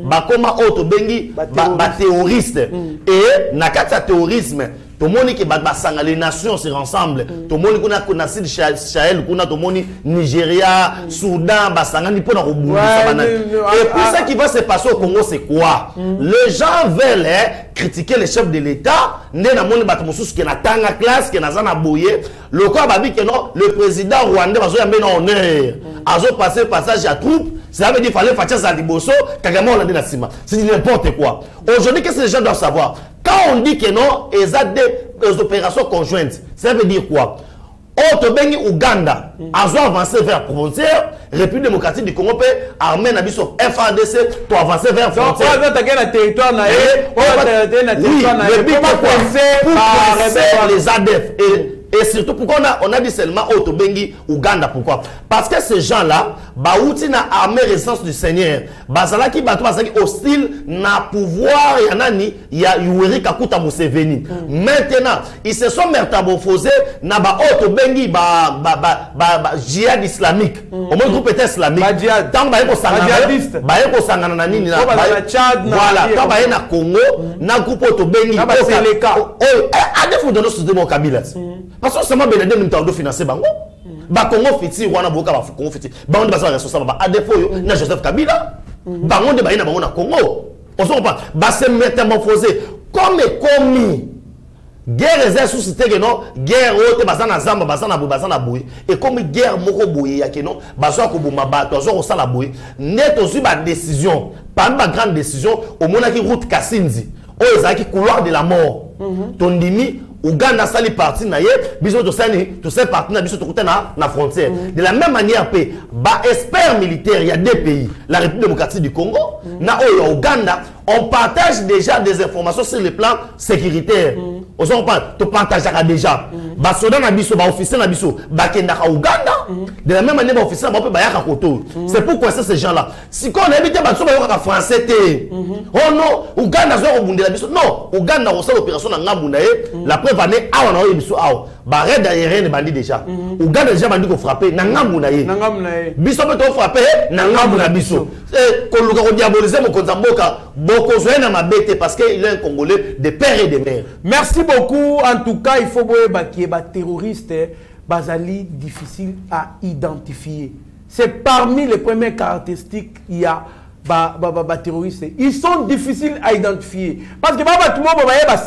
ba koma auto bengi ba terroriste et na kata terrorisme. Tout le monde qui bat les nations se rassemblent. Tout le monde qui a Sud Sahel, tout le monde Nigeria, Soudan, Bassangani pour nous. Et puis ce qui va se passer au Congo, c'est quoi? Les gens veulent critiquer les chefs de l'État. Le président rwandais va faire un honneur. A passé passage à troupes. Ça veut dire qu'il fallait faire ça à Liboso. Kagame on l'a dit dans Sima. C'est n'importe quoi. Aujourd'hui, qu'est-ce que les gens doivent savoir? Quand on dit que non, il y a des opérations conjointes, ça veut dire quoi? Otobengi Ouganda, a avancé vers la frontière, République démocratique du Congo, armée Nabiso FARDC, pour avancer vers la frontière. Donc, on va attaquer le territoire, pour les ADF. Et surtout, pourquoi on a dit seulement Otobengi Ouganda? Pourquoi? Parce que ces gens-là, Baouti na armée résistance du Seigneur. Bazala qui batou bazaki hostile na pouvoir yanani ya Yoweri Kaguta Museveni. Maintenant, ils se sont métamorphosés na ba Otobengi djihad islamique. Au moins groupe était islamique. Tant ba yeko sangana na nini na voilà, tant ba na Congo na groupe Otobengi na ba Seleka. A défaut de nos systèmes Kabila. Parce que seulement Benedé nous t'a financer bango. Ba Congo fiti wana boka ba Congo fiti. Ba on de basa responsable ba a défaut yo na Joseph Kabila. Ba on de ba ina bango na Congo. On se comprend. Ba se métamorphoser comme guerre est suscité que non guerre ote basana zamba basana boui et comme guerre moko boui ya que non baso ko boma bato azo ko sala boui net ozu ba décision parmi ba grande décision au monaki route Kassinzi o ezaki couloir de la mort. Tondimi Ouganda sali parti na ye biso to sali parti na biso to kutana na frontière. De la même manière ba expert militaire il y a deux pays, la République démocratique du Congo na Ouganda, on partage déjà des informations sur le plan sécuritaire. On partage déjà. Ba soda na biso, ba officier na biso, ba kenda ka Ouganda. De la même manière ba officier na ba ya ka koto. C'est pourquoi ces gens-là. Si on évite ba so ba ka français té. Oh non, Ouganda zo ko bundela biso. Non, Ouganda ko sala opération na ngambu na ye. La preuve année awa na yo biso awa. Ba red aérien bandi déjà. Ouganda déjà bandi ko frapper na ngambu na ye. Biso pe to frapper na ngambu na biso. Ko luka ko diaboliser mo konza mboka boko zo na mabete parce que il est un Congolais de père et de mère. Merci beaucoup. En tout cas, il faut voir qu'il y a des terroristes basali difficile à identifier. C'est parmi les premières caractéristiques il y a terroristes. Ils sont difficiles à identifier parce que tout le monde va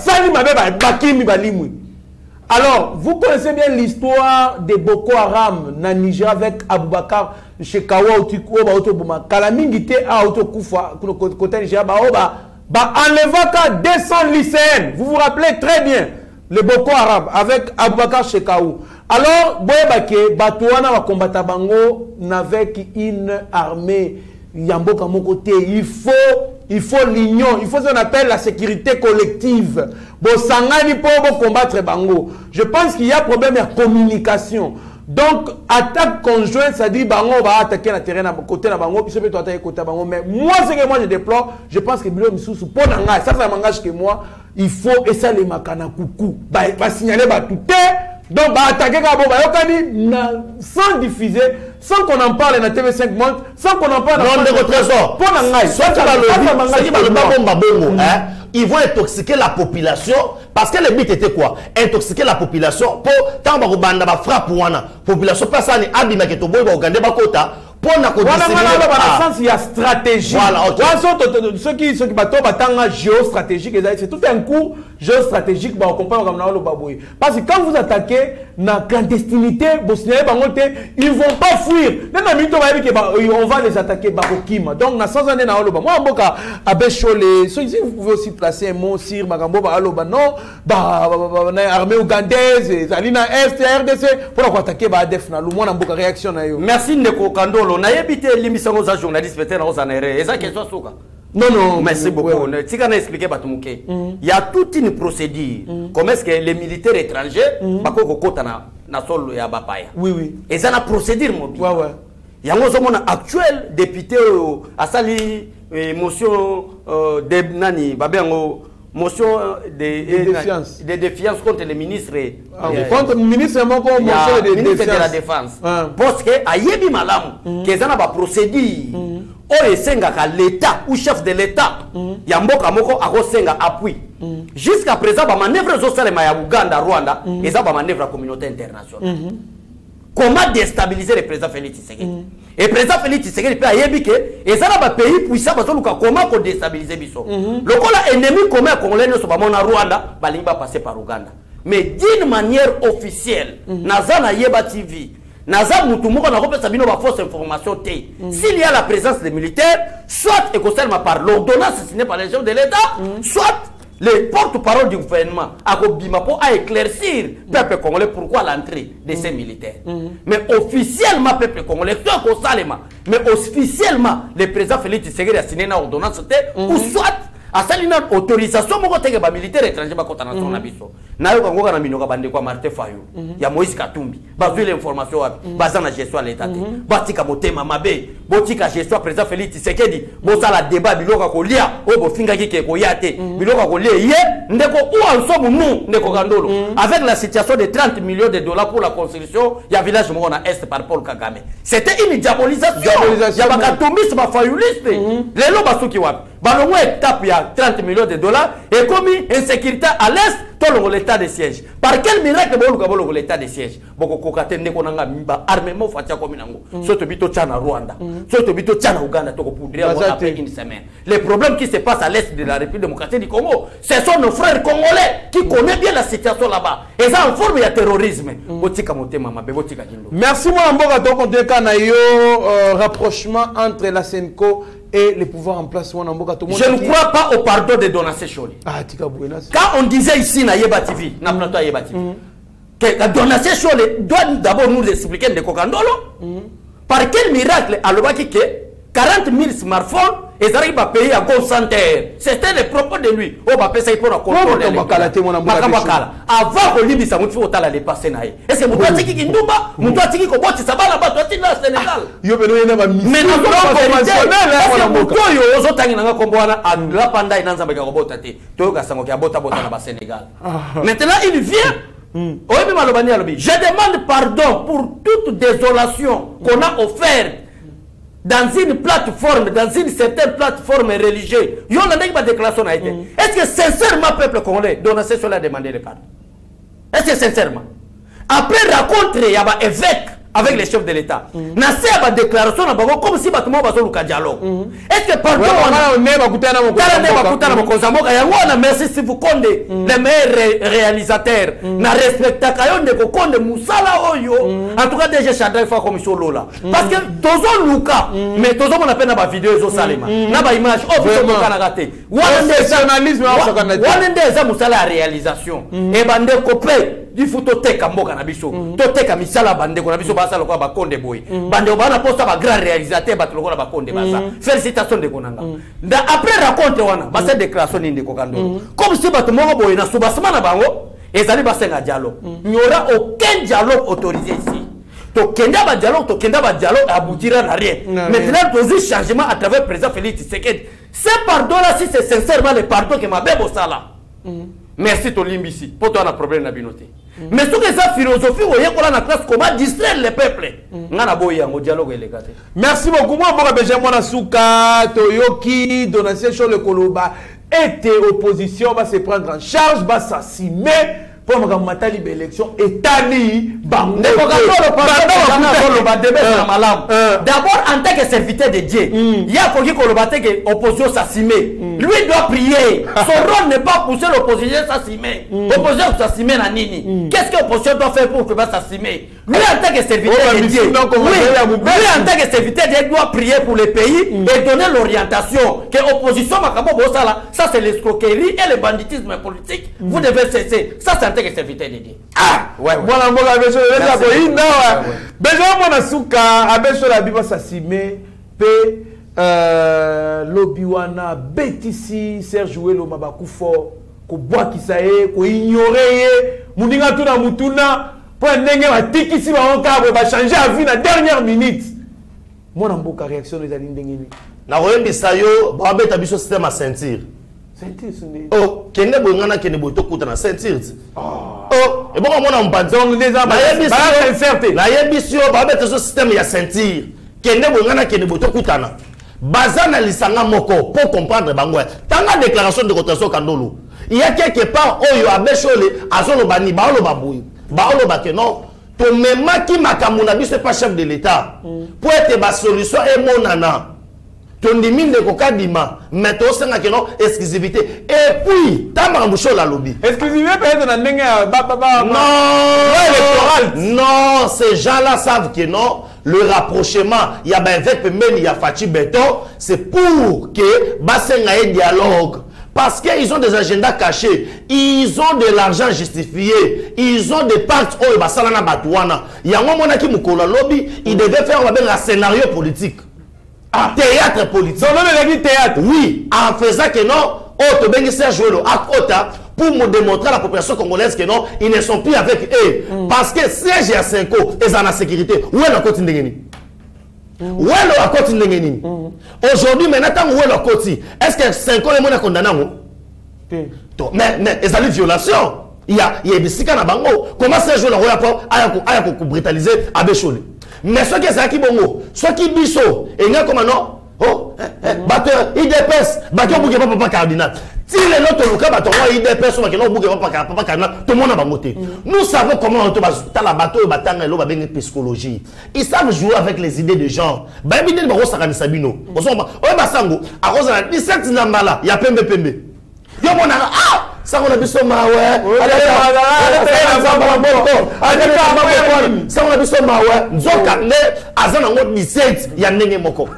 alors, vous connaissez bien l'histoire de Boko Haram na Niger avec Aboubakar Shekawa Otoboma. Kalamingite a Otokufa côté Niger enleva 200 lycéens. Vous vous rappelez très bien le Boko Haram avec Aboubakar Shekaou. Alors, Boyebake Batouana va combattre Bango avec une armée Yamboka Mokote. Il faut l'union, il faut ce qu'on appelle la sécurité collective. Bosangani pour combattre Bango. Je pense qu'il y a problème de communication. Donc, attaque conjointe, ça dit Bango va attaquer le terrain à côté de Bango, puis ça peut attaquer côté de Bango. Mais moi, ce que moi je déplore, je pense que Bilo Missoussou, pour Nanga, ça m'engage que moi, il faut, et ça les makana coucou, va signaler tout. Donc, attaquer Gabo, sans diffuser, sans qu'on en parle dans TV5 Monde, sans qu'on en parle dans le trésor. Pour Nanga, soit ils vont intoxiquer la population parce que le but était quoi? Intoxiquer la population pour tant que banda frappe wana population personne abima que to boy ba Ouganda bakota pour na sens il y a stratégie. Ceux qui battent géostratégique, c'est tout un coup géostratégique parce que quand vous attaquez la clandestinité, ils ne vont pas fuir. On va les attaquer. Donc, na sans année, moi, vous pouvez aussi placer un mot sur non, armée ougandaise, Zalina Est, RDC, pour attaquer ADF. Réaction. Merci Ndeko Kandolo. Na yebite l'émission aux journalistes peut-être aux anérés. Et ça question souka. Non. Merci beaucoup. Si on a expliqué Batumuke, il y a toute une procédure. Comment est-ce que les militaires étrangers, bako kota na sol ya bapaya. Oui. Et ça na procédure mobile. Ouais. Il y a un actuel député à sali motion de nani babengo motion de défiance contre le ministre contre le ministre de la défense parce que ayebi malamu que ça na ba procédure o esengaka l'état ou chef de l'état ya mboka moko akosenga appui jusqu'à présent ba manœuvre zo salema ya Uganda Rwanda et ça ba manœuvre communauté internationale. Comment déstabiliser le président Félix Tshisekedi? Et le président Félix Tshisekedi peut ayebi que et ça na pays puissant parce que comment qu'on déstabiliser biso. Le cola ennemi commun congolais ne soit pas Rwanda, balingi ba passer par Uganda. Mais d'une manière officielle, naza na Yeba TV, naza mutu moko na kopesa bino ba fausse information te. S'il y a la présence des militaires, soit écossailement par l'ordonnance signée par les chefs de l'État, soit les porte-parole du gouvernement a éclaircir le peuple congolais pourquoi l'entrée de ces militaires. Mais officiellement, le peuple congolais, mais officiellement, le président Félix Tshisekedi a signé une ordonnance ou soit a signé une autorisation pour que les militaires étrangers soient dans son abisso. Nayo kangoka na minoka bande kwa Martin Fayou ya Moïse Katumbi bazui l'information wapi bazana gestion à l'état batika motema mabe botika gestion président Félix Tshisekedi bosala débat biloka kolia o bofinga kike koyate biloka kolia ye ndeko ou ensemble nous ndeko Kandolo avec la situation de 30 millions de dollars pour la construction ya village moko na est par Paul Kagame. C'était une diabolisation ya bakatumbisi ba fayuliste lelo basuki wapi balongo étape ya 30 millions de dollars et comme insécurité à l'est tout l'état de siège. Par quel miracle bolo l'état de siège? Boko kokate ndeko nanga miba armement fatia comme nango. Soto bito tchana Rwanda. Soto bito tchana Uganda toko poudrer après une semaine. Les problèmes qui se passent à l'est de la République démocratique du Congo, ce sont nos frères congolais qui connaissent bien la situation là-bas. Et ça en forme de terrorisme. Botika motema mabe botika kindo. Merci moi mboka to konte kana yo rapprochement entre la Senko et les pouvoirs en place. Je ne crois pas au pardon de Donassé Choli. Quand on disait ici, na Yeba TV, na plateau Yeba TV, que Donassé Choli doit d'abord nous expliquer de Kokandolo, par quel miracle, à l'Obaki, que 40 000 smartphones, et ça arrive à payer à Go Center. C'était le propos de lui. On va payer ça pour contrôler. Avant que lui, ça faut aller passer. Est-ce que vous avez dit qu'il nous bat? Vous avez dit que vous avez dit que vous avez Sénégal. Mais nous maintenant, il vient. Je demande pardon pour toute désolation qu'on a offerte dans une plateforme, dans une certaine plateforme religieuse. Il y a une déclaration. Est-ce que sincèrement, le peuple congolais, Donassé Choli a demandé le pardon? Est-ce que sincèrement? Après rencontrer, il y a un évêque avec les chefs de l'État. Nassé a une déclaration comme si tout le monde avait un dialogue. Est-ce que pardon, merci si vous condé les meilleurs réalisateurs, na respecta kayon de Kokonde Moussala Oyo, en tout cas déjà Chadra fois comme sur Lola. Parce que Tozo Luka, mais Tozo mon appelle na vidéo zo salema, na ba image, oh vous avez canagaté. Wanende za Moussala réalisation. Et bande copé. Il faut teka mboka na biso to teka misala bande ko na biso basa lokwa ba konde boy bande bana posta ba grand réalisateur ba lokwa ba konde basa félicitations de konanga nda après raconte wana ba cette déclaration ni ndeko Kandolo comme si bato moko boy na subasama na bango ezali basenga dialogue il n'y aura aucun dialogue autorisé ici to kenda ba dialogue aboutira na rien maintenant tous les changements à travers président Félix Tshisekedi ce pardon là si c'est sincèrement le pardon que ma bebo sala merci to limbisi pour toi un problème na binoté. Mais ce que ça philosophie, vous voyez qu'on a la classe, comment distraire le peuple. Merci beaucoup. Moi, Benjamin Souka, Toyoki, Donassé Choli Koloba, était opposition, va se prendre en charge, va s'assumer. pour ma matali élection et tani D'abord, en tant que serviteur de Dieu, il y a que l'opposition s'assumer. Lui doit prier. Son rôle n'est pas pousser l'opposition s'assumer. L'opposition s'assumer à Nini. Qu'est-ce que l'opposition doit faire pour que ça s'assumer? Lui, en tant que serviteur de Dieu, lui, en tant que serviteur de Dieu, doit prier pour le pays et donner l'orientation. Que l'opposition, ça c'est l'escroquerie et le banditisme politique. Vous devez cesser. Ça, c'est en tant que serviteur de Dieu. Ah! Ouais, ouais. Lobiwana Betisi Serge Ouelo Mabakufo ko bwakisa ye ko ignorer ye muninga tuna mutuna po ndenge batikisi ba onka ba changer avis na dernière minute mona mboka réaction les ali ndenge ni na oyembisa yo ba beta biso système à ceinture oh kende bongana kende boto kuta na ceinture oh et bon mona mbadong les aba na yebisi yo ba beta so système ya ceinture kende bongana kende boto kutana bazana lisanga moko pour comprendre bango tanga déclaration de cotation Kandolo il y a quelque part oyo abeshole azolo bani baolo baboui baolo bakeno to mema ki makamuna biso pas chef de l'état pour être ba solution et monana to ndimi de kokadima mais to senga keno exclusivité et puis tama mbucho la lobby exclusivité peut-être na ndenge non ces gens-là savent que non. Le rapprochement, il y a avec il y a Fatih Beton, c'est pour que Bassenga ait dialogue. Parce qu'ils ont des agendas cachés, ils ont de l'argent justifié, ils ont des pactes où Basalana Batouana. Il y a un moment qui Moukola Lobby, il devait faire un scénario politique. Un théâtre politique. Théâtre. Oui, en faisant que non, oh, tu Serge Ouelo à Kota pour me démontrer à la population congolaise que non, ils ne sont plus avec eux. Parce que Serge et Asenko, ils ont la sécurité. Où est la côte Ndengeni? Où est la côte Ndengeni? Aujourd'hui, maintenant, où est la côte? Est-ce que Senko est mon condamné? Mais ils ont une violation. Il y a des Sika na bango. Comment Serge Ouelo a brutalisé Abeshole? Mais ce qui est qui bongo, ce qui biso, et il y a comme non? Oh, batteur, IDPS, batteur bouge papa cardinal. Si les notes locales batteur IDPS, on va bouge papa cardinal, tout le monde a bangoté. Nous savons comment on va la bateau battant et l'eau va bien psychologie. Ils savent jouer avec les idées de gens. Bah, bien de barossa kan sabino. On s'en va. Oh, basango. À cause de 17 nambala, il y a pembe. Yo mon ah, ça on a vu son mawe. Ça on a vu son mawe. Nzoka ne azana ngo 17 ya ndenge moko.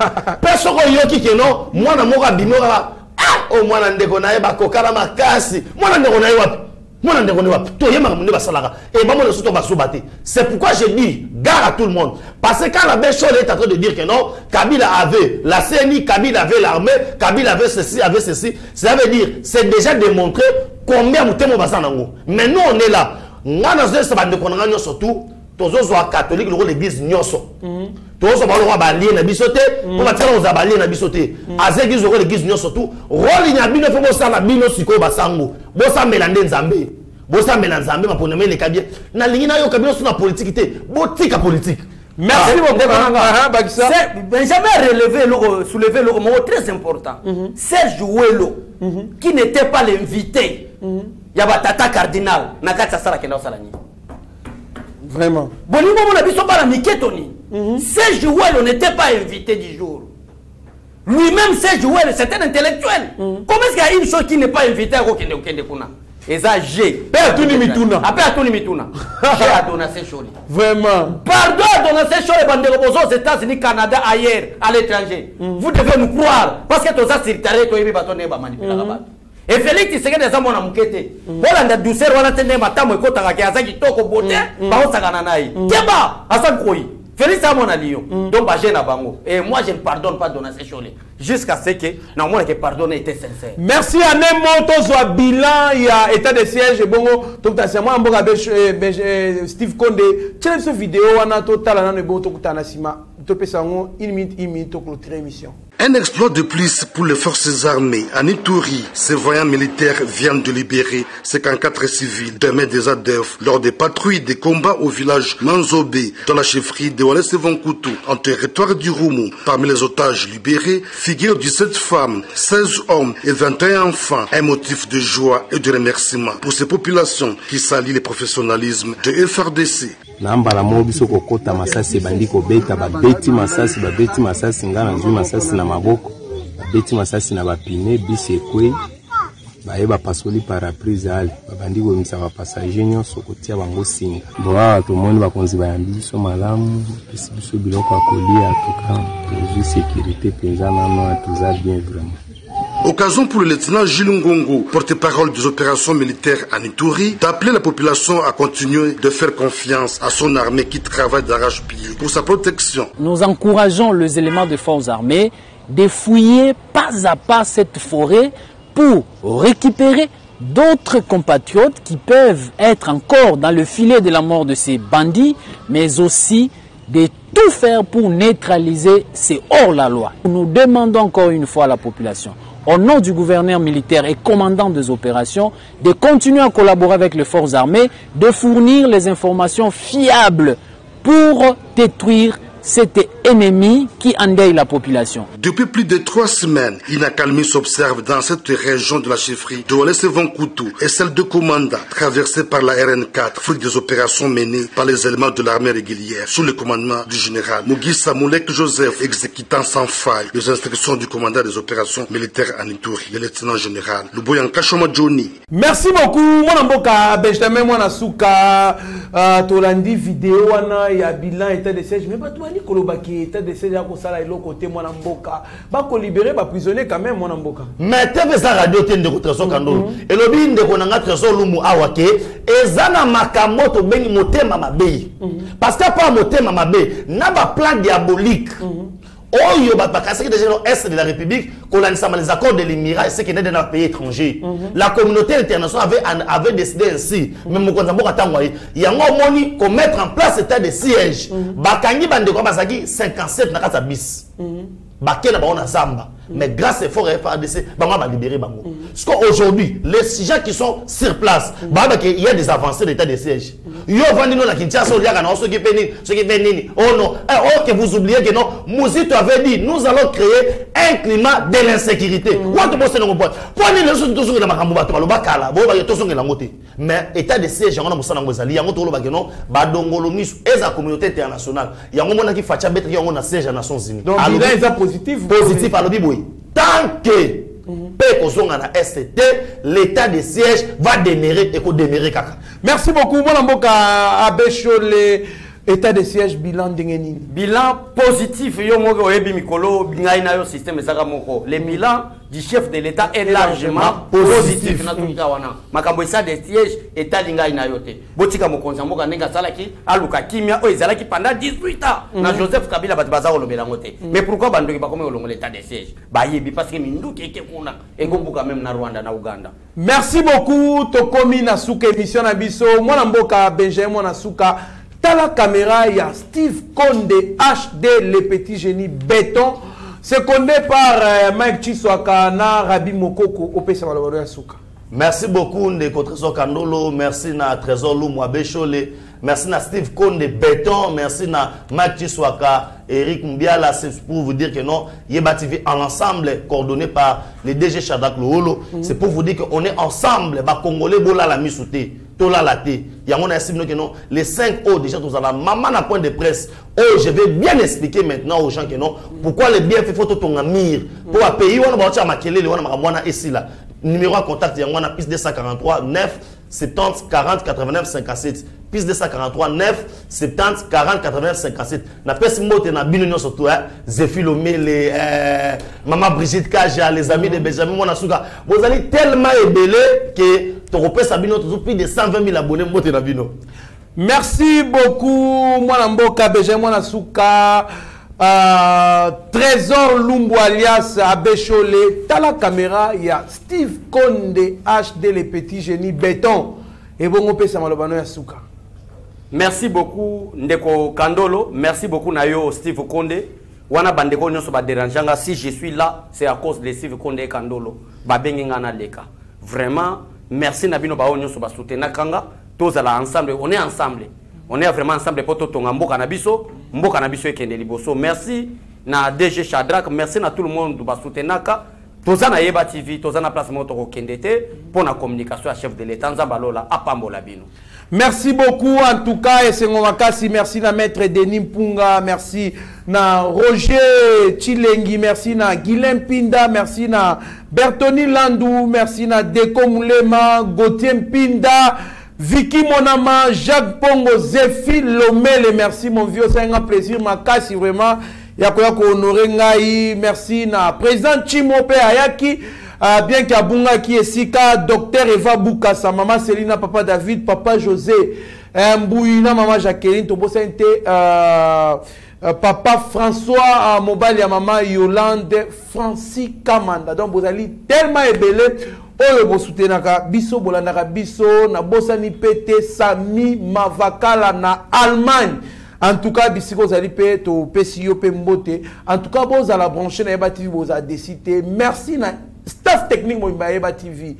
Peso ko yoki keno, mwana moka bimora. Ah, o mwana ndeko na yeba kokala makasi. Mwana ndeko na yewa. Mwana ndeko ne wapi. To yema munde basalaka. Et ba mona soto basobate. C'est pourquoi je dis gare à tout le monde. Parce que quand la belle chose est en train de dire que non, Kabila avait la CNI, Kabila avait l'armée, Kabila avait ceci, avait ceci. Ça veut dire, c'est déjà démontré combien nous sommes bassanango. Mais nous, on est là. Nous, on est surtout, tous les catholiques, l'église nyoso. Tous les gens balien na bisoté, pour battre aux abaliens na bisoté. Azé qui ont l'église nyoso tout. Rôle il y a bino faut bossa na bino siko basango. Bossa melande nzambe. Bossa melande nzambe ma poneme les kabien. Na lingina yo kabino sur la politique té. Botika politique. Merci beaucoup. Benjamin a soulevé le mot très important. Serge Ouelo, qui n'était pas l'invité, il y a Tata Cardinal, Nakata Sara Kenda Salani. Vraiment. Bonimo mon avis sont pas la Miketoni. Serge Ouelo n'était pas invité du jour. Lui-même, Serge Ouelo, c'est un intellectuel. Comment est-ce qu'il y a une chose qui n'est pas invitée à Okende Kuna? Et ça, j'ai. Père Tony Mituna. Après Tony Mituna. J'ai Adonacé Choli. Vraiment. Pardon, Adonacé Choli, bande aux États-Unis, Canada, ailleurs, à l'étranger. Vous devez nous croire. Parce que tout ça, c'est terrible, tout le monde est manipulé là-bas. Et Félix, tu sais que des hommes ont mouqueté. Voilà, la douceur, voilà, t'es né, matin, moi, quand t'as qui toko beauté, bah, on s'agananaï. Tiens-bah, à ça, quoi. Félix a mon allié. Donc, bah, j'ai un bango. Et moi, je ne pardonne pas Adonacé Choli. Jusqu'à ce que, non, moi, que pardonner était sincère. Merci à Nemo, Tozo bilan, il y a état de siège, bongo, donc t'as moi, Mboga Steve Konde, tiens cette vidéo, on a total, on a un bon, tout à Nassima, tu peux savoir 1 minute, pour clôturer l'émission. Un exploit de plus pour les forces armées. À Ituri, ces voyants militaires viennent de libérer 54 civils des mains des ADF lors des patrouilles des combats au village Manzobe, dans la chefferie de Wallace Vonkutu, en territoire du Roumou. Parmi les otages libérés figurent 17 femmes, 16 hommes et 21 enfants. Un motif de joie et de remerciement pour ces populations qui salient le professionnalisme de FRDC. Nambala mobiso kokota masasi bandiko beta babeti masasi ngana nzui masasi na maboko babeti masasi na bapine bisekwe baeba pasoli paraprise ale babandiko misa ba passager nyonso kotia bango singa boa to moni bakonzi bayambi so malamu biso biloko akolia toka pour sécurité penza nano atuza bien vraiment. Occasion pour le lieutenant Gilles Ngongo, porte-parole des opérations militaires à Ituri, d'appeler la population à continuer de faire confiance à son armée qui travaille d'arrache-pied pour sa protection. Nous encourageons les éléments des forces armées de fouiller pas à pas cette forêt pour récupérer d'autres compatriotes qui peuvent être encore dans le filet de la mort de ces bandits, mais aussi de tout faire pour neutraliser ces hors-la-loi. Nous demandons encore une fois à la population, au nom du gouverneur militaire et commandant des opérations, de continuer à collaborer avec les forces armées, de fournir les informations fiables pour détruire cet ennemi qui endeuille la population. Depuis plus de 3 semaines, une accalmie s'observe dans cette région de la chefferie de Wallace Vonkutu et celle de Komanda, traversée par la RN4, fruit des opérations menées par les éléments de l'armée régulière, sous le commandement du général Mugisa Moulek Joseph, exécutant sans faille les instructions du commandant des opérations militaires en Ituri, le lieutenant général Luboyan Kashoma Johnny. Merci beaucoup, mon amboka Benjamin Mwanasuka, Tolandi vidéo wana ya bilan état de siège, mais pas toi ni kolobaki état de siège ko sala ilo côté mon amboka, ba ko libérer ba prisonnier quand même mon amboka. Mais TV za radio tende ko trésor kandolo. Et lobi ndeko nanga trésor lumu awake, ezana makamoto bengi motema mabe. Parce que pas motema mabe, na ba plan diabolique. Oyo bakasi déjà est de la République qu'on a les accords de l'Émirat et ce qui est dans un pays étranger. La communauté internationale avait décidé ainsi. Même Mokonzambo Katangwaï, il y a un moni qu'on mettre en place état de siège. Bakangi bande kwa basaki 57 na kasa bis. Bakena ba on Zamba. Mais grâce à l'effort FARDC, on va libérer Bango. Parce qu'aujourd'hui, les gens qui sont sur place, il y a des avancées de l'état de siège. Yo vendino la Kinshasa, ceux qui viennent, oh non, oh que vous oubliez que non, Mouzito avait dit, nous allons créer un climat de l'insécurité. Mais l'état de siège, on a besoin de il y a un autre bagano, badongolomis et la communauté internationale. Il y a un moment qui fait que y a un siège à Nations Unies. Donc il y a positif. Positif à l'objet. Tant que l'état de siège va demeurer et demeurer. Merci beaucoup. Mon amboka Abeshole, état de siège bilan d'engeni. Bilan positif. Yo moko ebi mikolo bingai na yo système ezaka moko. Le bilan du chef de l'État est largement positif. Makambo état de siège état lingai na yo te. Botika mokonza mboka nenga salaki aluka kimia o ezalaki pendant 18 ans. Na Joseph Kabila batbaza olobela ngote. Mais pourquoi bandoki ba comme olongo l'état de siège? Ba yebi parce que minduki eke kuna et kombuka même na Rwanda na Uganda. Merci beaucoup Tokomi Nasuka émission na biso. Mwana mboka Benjamin Mwanasuka. La caméra, il y a Steve Konde HD, le petit génie béton. Secondé par Mike Chiswaka na Rabi Mokoko au Pesa Malabaro Yasuka. Merci beaucoup Ndeko Trésor Kandolo, merci na Trésor Lumu Abeshole, merci na Steve Konde Béton, merci na Mike Chiswaka, Eric Mbiala, c'est pour vous dire que non, Yeba TV en ensemble, coordonné par le DG Shadrack Loholo, c'est pour vous dire qu'on est ensemble, bah Congolais bola la misouté. Tola la thé. Il y a mon estime que non. Les 5 O déjà tous à la maman à point de presse. Oh, je vais bien expliquer maintenant aux gens que non. Pourquoi les bienfaits faut ton amir. Pour un pays, on va voir makele le on a ici là. Numéro à contact, il y a on piste 243 9 70 40 89 57. Piste 243 9 70 40 89 57. Na peste mote na binunion surtout hein. Zefilomé les maman Brigitte Kaja, les amis de Benjamin Mwanasuka. Vous allez tellement ébélé que plus de 120 000 abonnés. Merci beaucoup, Mwanamboka Benjamin Mwanasuka. Trésor Lumbu alias Abeshole. T'as la caméra, il y a Steve Konde HD, le petit génie béton. Et bon, on peut s'amalobano Yasuka. Merci beaucoup, Ndeko Kandolo. Merci beaucoup, Nayo Steve Konde. wana bandeko nyonso ba dérangeanga si je suis là c'est à cause de Steve Condé Kandolo ba benginga na leka vraiment merci na bino ba nyonso ba soutenir kanga tozala ensemble on est vraiment ensemble pour totonga mboka na biso ekende liboso merci na DG Shadrack merci na tout le monde ba soutenir ka tozana Yeba TV tozana place moto ko kendete pour la communication à chef de l'état nzambalola apambola bino. Merci beaucoup en tout cas et c'est Makasi, merci na maître Denis Mpunga, merci na Roger Chilengi, merci na Guilhem Pinda, merci na Bertoni Landou, merci na Deko Moulema, Gauthier Pinda, Vicky Monama, Jacques Pongo, Zéphine Lomele, merci mon vieux, c'est un plaisir Makasi vraiment. Yakoya ko honoré ngai, merci na président Chimope Ayaki. Bien qu'il y a Bunga qui est Sika, docteur Eva Boukassa, maman Célina, papa David, papa José, Mbouina, maman Jacqueline, Tobo Sainte, papa François, Mobile, maman Yolande, Francis Kamanda. Donc vous allez tellement ébélé, oyo bo soutenaka biso bolandaka biso na bosani pété Sami Mavakala na Allemagne. En tout cas, bisiko zali pe to pesio pe mbote. En tout cas, vous allez brancher na Yeba TV, vous allez décider. Merci na staff technique mo Yeba TV.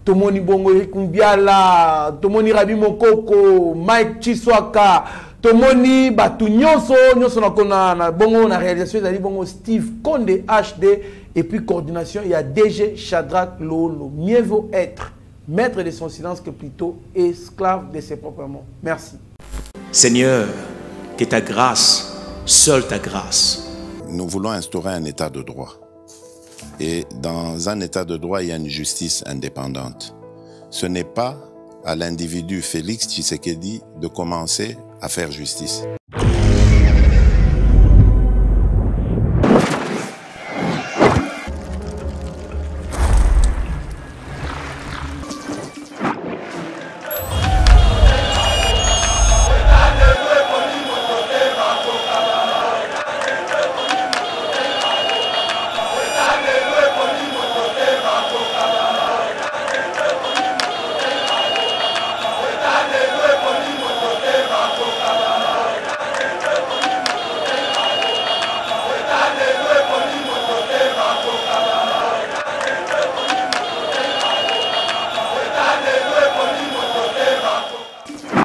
Tomoni Bongo Kumbiala, Tomoni Rabi Mokoko, Mike Chiswaka, Tomoni Batu nyonso na Bongo na réalisation zali Bongo Steve Condé HD et puis coordination il y a DG Shadrack Lolo. Mieux vaut être maître de son silence que plutôt esclave de ses propres mots. Merci. Seigneur, que ta grâce, seule ta grâce. Nous voulons instaurer un état de droit. Et dans un état de droit, il y a une justice indépendante. Ce n'est pas à l'individu Félix Tshisekedi de commencer à faire justice.